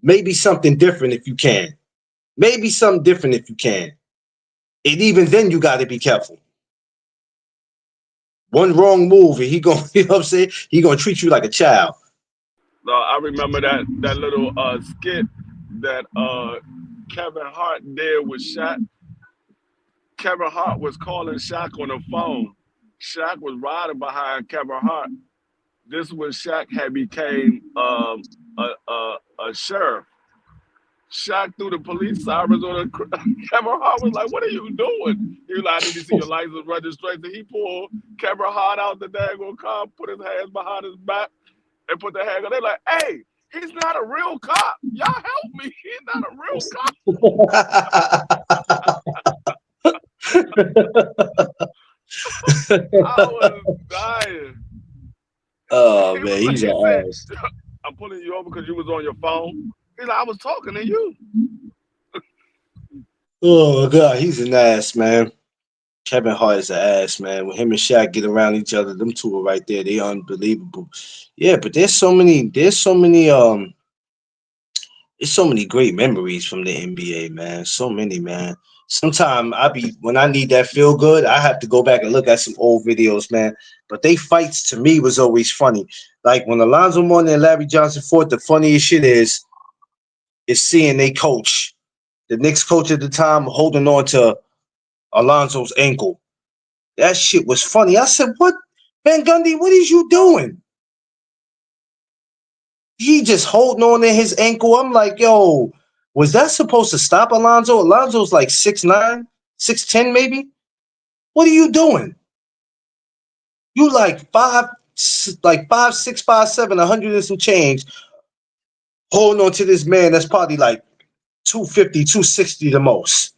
maybe something different if you can. Maybe something different if you can. And even then, you got to be careful. One wrong move, and he gonna, you know what I'm saying? He gonna treat you like a child. No, I remember that little skit that Kevin Hart did with Shaq. Kevin Hart was calling Shaq on the phone. Shaq was riding behind Kevin Hart. This was Shaq had became a sheriff. Shaq threw the police sirens on the Kevin Hart was like, "What are you doing?" He was like, "I need to see your license registration." He pulled Kevin Hart out the daggone car, put his hands behind his back, and put the hand on. They're like, "Hey, he's not a real cop. Y'all help me. He's not a real cop." I was dying. Oh man, he's an ass. "I'm pulling you over because you was on your phone." He's like, "I was talking to you." Oh my god, he's an ass, man. Kevin Hart is an ass, man. When him and Shaq get around each other, them two are right there. They unbelievable. Yeah, but there's so many great memories from the NBA, man. So many, man. Sometimes when I need that feel good, I have to go back and look at some old videos, man. But they fights to me was always funny. Like when Alonzo Mourning and Larry Johnson fought, the funniest shit is seeing they coach, the Knicks coach at the time, holding on to Alonzo's ankle. That shit was funny. I said, "What, Van Gundy? What is you doing?" He just holding on to his ankle. I'm like, yo, was that supposed to stop Alonzo? Alonzo's like 6'9", 6'10", maybe. What are you doing? You like 5'6", 5'7", 100 and some change, holding on to this man that's probably like 250, 260 the most.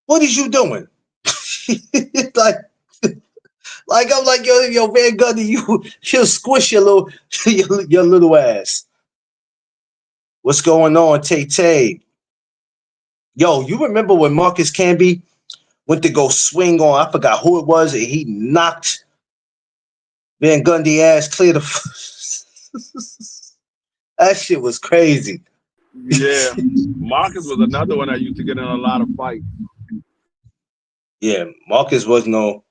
What is you doing? like I'm like, yo, Van Gundy, you'll squish your little your little ass. What's going on, Tay? Yo, you remember when Marcus Camby went to go swing on, I forgot who it was, and he knocked Van Gundy ass clear that shit was crazy. Yeah, Marcus was another one that used to get in a lot of fights. Yeah, Marcus wasn't no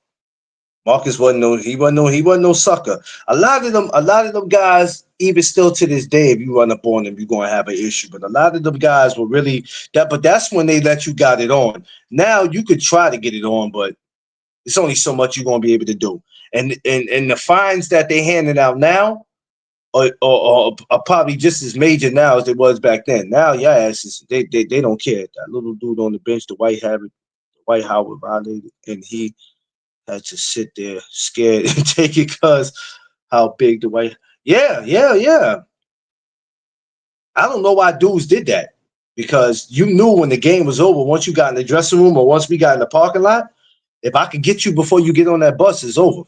sucker. A lot of them guys, even still to this day, if you run up on them, you're gonna have an issue. But a lot of them guys were really that. But that's when they let you got it on. Now you could try to get it on, but it's only so much you're gonna be able to do. And the fines that they handing out now are probably just as major now as it was back then. Now, your asses, they don't care. That little dude on the bench, the White Howard violated, and he had to sit there scared and take it because how big the White. Yeah. I don't know why dudes did that, because you knew when the game was over, once you got in the dressing room or once we got in the parking lot, if I could get you before you get on that bus, it's over.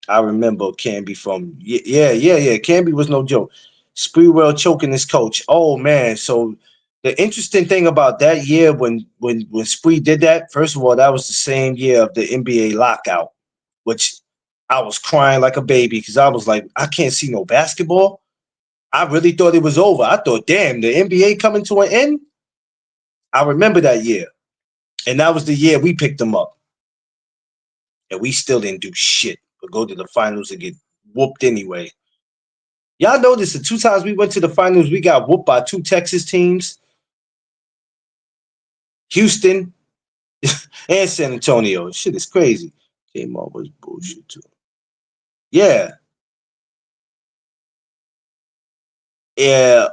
I remember Canby from yeah. Canby was no joke. Spreewell choking his coach. Oh man. So the interesting thing about that year when Spree did that, first of all, that was the same year of the NBA lockout, which I was crying like a baby because I was like, I can't see no basketball. I really thought it was over. I thought, damn, the NBA coming to an end. I remember that year. And that was the year we picked them up. And we still didn't do shit but go to the finals and get whooped anyway. Y'all noticed the 2 times we went to the finals, we got whooped by 2 Texas teams, Houston and San Antonio. Shit is crazy. Kmart was bullshit too. Yeah. Yeah.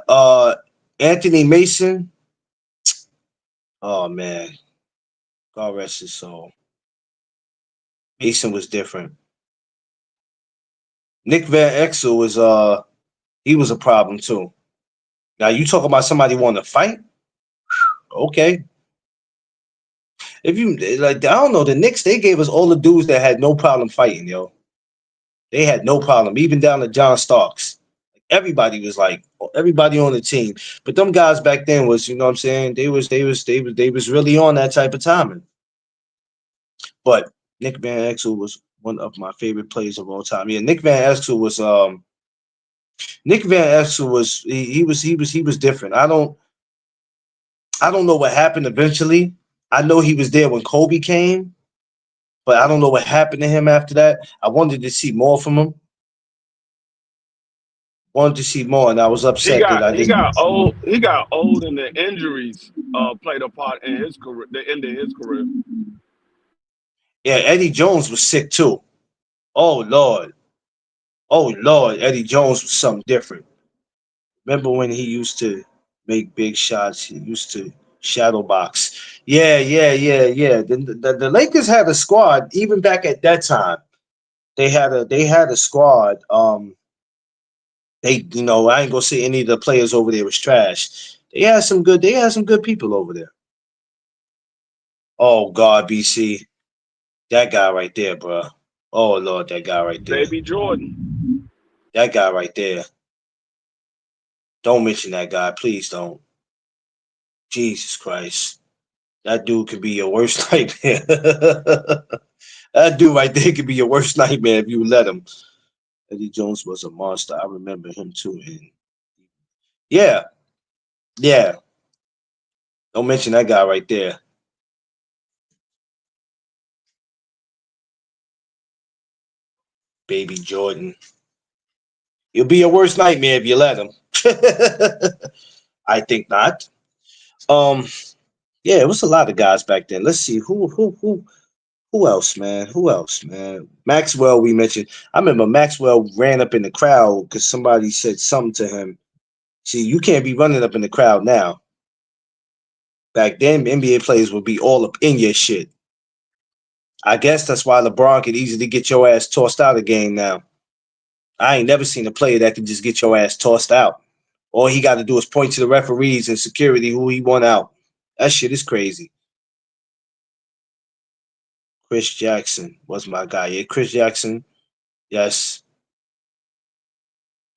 Anthony Mason. Oh man. God rest his soul. Mason was different. Nick Van Exel was he was a problem too. Now you talk about somebody wanting to fight? Okay. If you like, I don't know, the Knicks, they gave us all the dudes that had no problem fighting, yo. They had no problem, even down to John Starks. Everybody was like, everybody on the team. But them guys back then was, you know what I'm saying? They was really on that type of timing. But Nick Van Exel was one of my favorite players of all time. Yeah, Nick Van Exel was he was different. I don't know what happened eventually. I know he was there when Kobe came, but I don't know what happened to him after that. I wanted to see more from him. Wanted to see more, and I was upset that I He didn't. got old. He got old, and the injuries played a part in his career. The end of his career. Yeah, Eddie Jones was sick too. Oh Lord, Eddie Jones was something different. Remember when he used to make big shots? He used to shadow box. Yeah. The Lakers had a squad even back at that time. They had a squad. They, I ain't gonna say any of the players over there was trash. They had some good people over there. Oh God, BC, that guy right there, bro. Oh Lord, that guy right there. Baby Jordan. That guy right there. Don't mention that guy, please don't. Jesus Christ, that dude could be your worst nightmare. That dude right there could be your worst nightmare if you let him. Eddie Jones was a monster. I remember him too. And yeah, yeah. Don't mention that guy right there. Baby Jordan. He'll be your worst nightmare if you let him. I think not. Um, yeah, it was a lot of guys back then. Let's see who else, man. Who else, man? Maxwell, we mentioned. I remember Maxwell ran up in the crowd because somebody said something to him. See, you can't be running up in the crowd now. Back then, NBA players would be all up in your shit. I guess that's why LeBron could easily get your ass tossed out of the game now. I ain't never seen a player that can just get your ass tossed out. All he got to do is point to the referees and security who he won out. That shit is crazy. Chris Jackson was my guy. Yeah, Chris Jackson. Yes.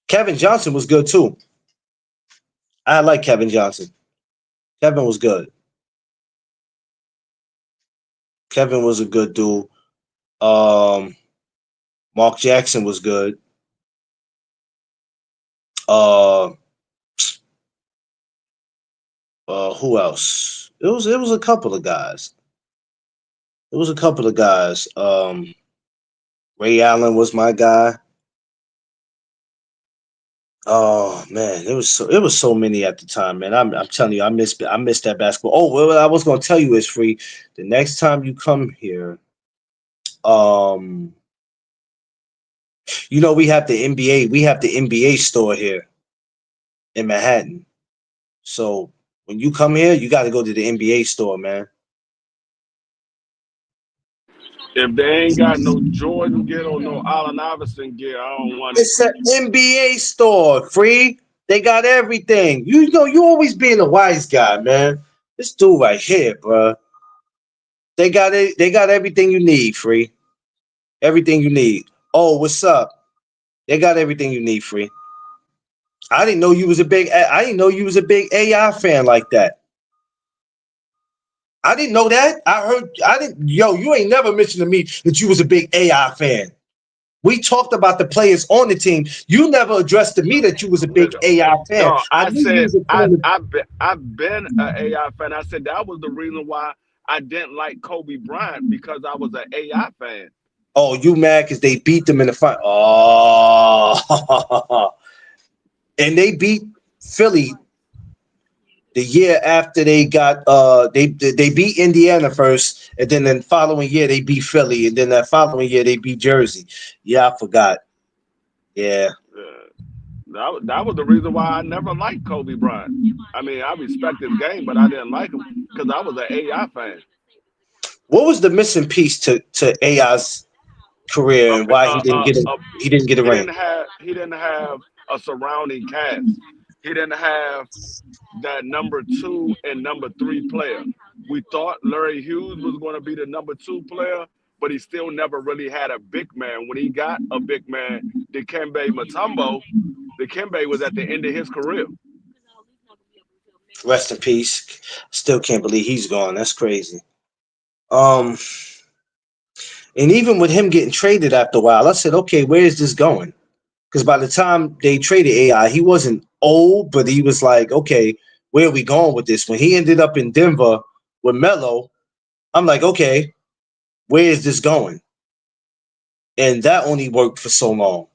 Kevin Johnson was good too. I like Kevin Johnson. Kevin was good. Kevin was a good dude. Um, Mark Jackson was good. Uh, who else? It was a couple of guys. It was a couple of guys. Ray Allen was my guy. Oh man, it was so many at the time, man. I'm telling you, I missed that basketball. Oh, well, what I was gonna tell you is free. The next time you come here, um, we have the NBA store here in Manhattan. So when you come here, you got to go to the NBA store, man. If they ain't got no Jordan gear or no Allen Iverson gear, I don't want it. It's an NBA store, free. They got everything. You know, you always being a wise guy, man. This dude right here, bro. They got it. They got everything you need, free. Everything you need. Oh, what's up? They got everything you need, free. I didn't know you was a big. I didn't know you was a big AI fan like that. I didn't know that. I heard. I didn't. Yo, you ain't never mentioned to me that you was a big AI fan. We talked about the players on the team. You never addressed to me that you was a big Nigga. AI fan. No, I I knew you said was a fan of. I've been an AI fan. I said that was the reason why I didn't like Kobe Bryant because I was an AI fan. Oh, you mad because they beat them in the fight? Oh, and they beat Philly the year after they got they beat Indiana first, and then the following year they beat Philly, and then that following year they beat Jersey. Yeah, I forgot. Yeah. Uh, that was the reason why I never liked Kobe Bryant. I mean, I respect his game, but I didn't like him because I was an AI fan. What was the missing piece to AI's career A, and why a, a, a, he didn't get a ring? he didn't have a surrounding cast. He didn't have that number two and number three player. We thought Larry Hughes was going to be the number two player, but he still never really had a big man. When he got a big man, Dikembe Mutombo, Dikembe was at the end of his career. Rest in peace. Still can't believe he's gone. That's crazy. Um, and even with him getting traded after a while, I said, okay, where is this going? Because by the time they traded AI, he wasn't old, but he was like, okay, where are we going with this? When he ended up in Denver with Melo, I'm like, okay, where is this going? And that only worked for so long.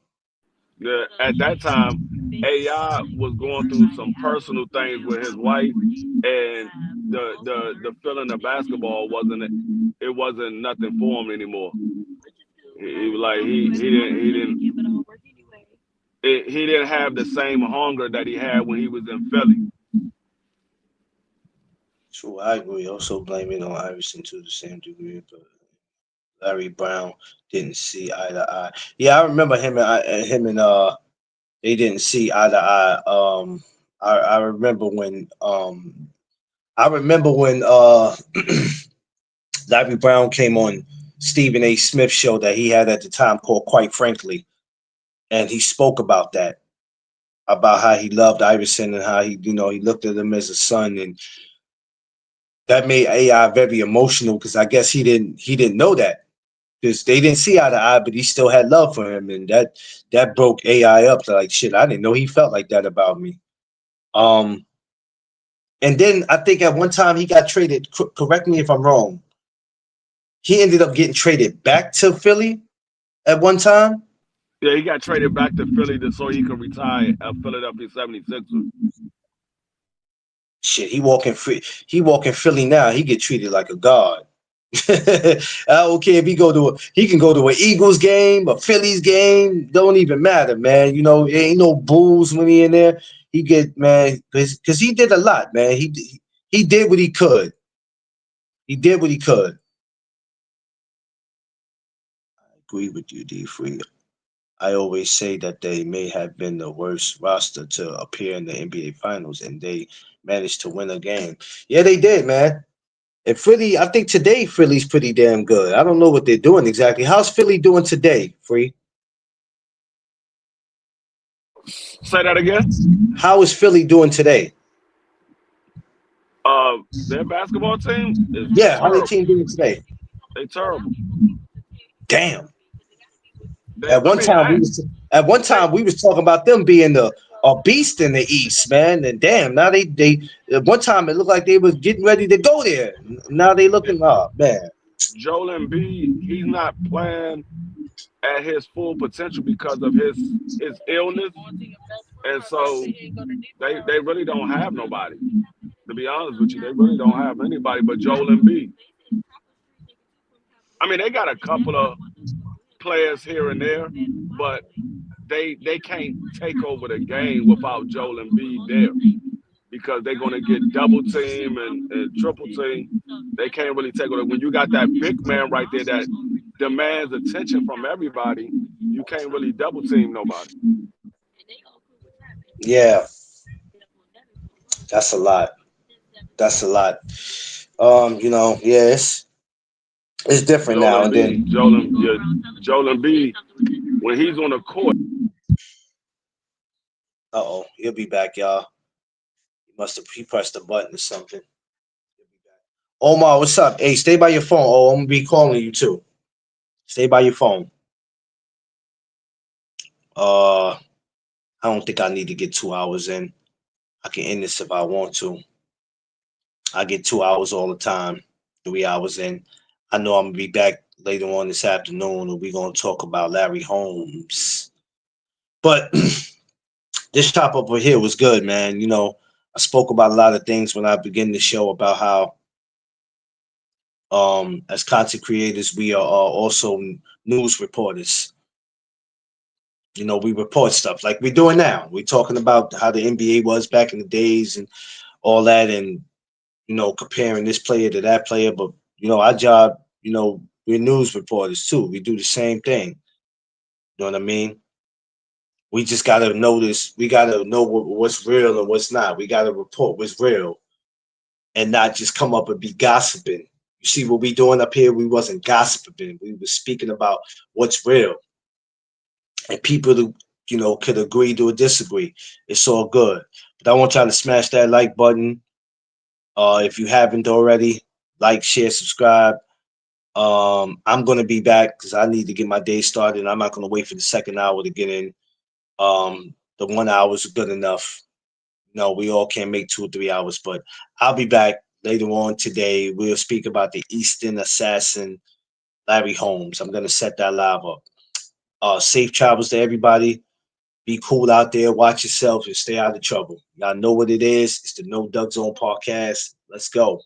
Yeah, at that time, AI was going through some personal things with his wife, and the feeling of basketball wasn't nothing for him anymore. He was like he didn't have the same hunger that he had when he was in Philly. True, I agree. Also blaming on Iverson to the same degree, but Larry Brown didn't see eye to eye. Yeah, I remember him and they didn't see eye to eye. I remember when Larry Brown came on Stephen A. Smith show that he had at the time called Quite Frankly, and he spoke about that, about how he loved Iverson and how he looked at him as a son, and that made AI very emotional because I guess he didn't know that because they didn't see eye to eye, but he still had love for him, and that broke AI up to like shit. I didn't know he felt like that about me. Um, and then I think at one time he got traded. Correct me if I'm wrong. He ended up getting traded back to Philly at one time. Yeah, he got traded back to Philly so he could retire at Philadelphia 76ers. Shit, he walking Philly now. He get treated like a god. I don't care if he can go to an Eagles game, a Phillies game. Don't even matter, man. Ain't no bulls when he in there. He get man because he did a lot, man. He did what he could. He did what he could. I agree with you, D Free. I always say that they may have been the worst roster to appear in the NBA Finals, and they managed to win a game. Yeah, they did, man. And Philly, I think today Philly's pretty damn good. I don't know what they're doing exactly. How's Philly doing today, Free? Say that again. How is Philly doing today? Their basketball team is Yeah, how their terrible. team doing today? They terrible. Damn. They, At I one mean, time I we was at one they time we was talking about them being a beast in the East, man. And damn, now they at one time it looked like they was getting ready to go there. Now they looking up, man. Joel Embiid, he's not playing at his full potential because of his illness, and so they really don't have nobody. To be honest with you, they really don't have anybody but Joel Embiid. I mean, they got a couple of players here and there, but they can't take over the game without Joel Embiid there because they're gonna get double team and triple team. They can't really take it. When you got that big man right there that demands attention from everybody, you can't really double team nobody. Yeah, that's a lot. That's a lot. Yeah, it's different Joel now. And Embiid, then, Joel Embiid, when he's on the court, he'll be back, y'all. He pressed the button or something. He'll be back. Omar, what's up? Hey, stay by your phone. Oh, I'm gonna be calling you too. Stay by your phone. I don't think I need to get 2 hours in. I can end this if I want to. I get 2 hours all the time, 3 hours in. I know I'm gonna be back later on this afternoon, and we're gonna talk about Larry Holmes. But this chop up over here was good, man. I spoke about a lot of things when I began the show about how, as content creators, we are also news reporters. We report stuff like we're doing now. We're talking about how the NBA was back in the days and all that, and comparing this player to that player. But our job, we're news reporters too. We do the same thing. You know what I mean? We just gotta notice. We gotta know what's real and what's not. We gotta report what's real, and not just come up and be gossiping. You see what we doing up here? We wasn't gossiping. We were speaking about what's real, and people, could agree to disagree. It's all good. But I want y'all to smash that like button. If you haven't already, like, share, subscribe. I'm gonna be back because I need to get my day started. I'm not gonna wait for the second hour to get in. The 1 hour is good enough. No, we all can't make 2 or 3 hours, but I'll be back later on today. We'll speak about the Eastern assassin, Larry Holmes. I'm gonna set that live up. Safe travels to everybody. Be cool out there. Watch yourself and stay out of trouble. Y'all know what it is. It's the No Doug Zone podcast. Let's go.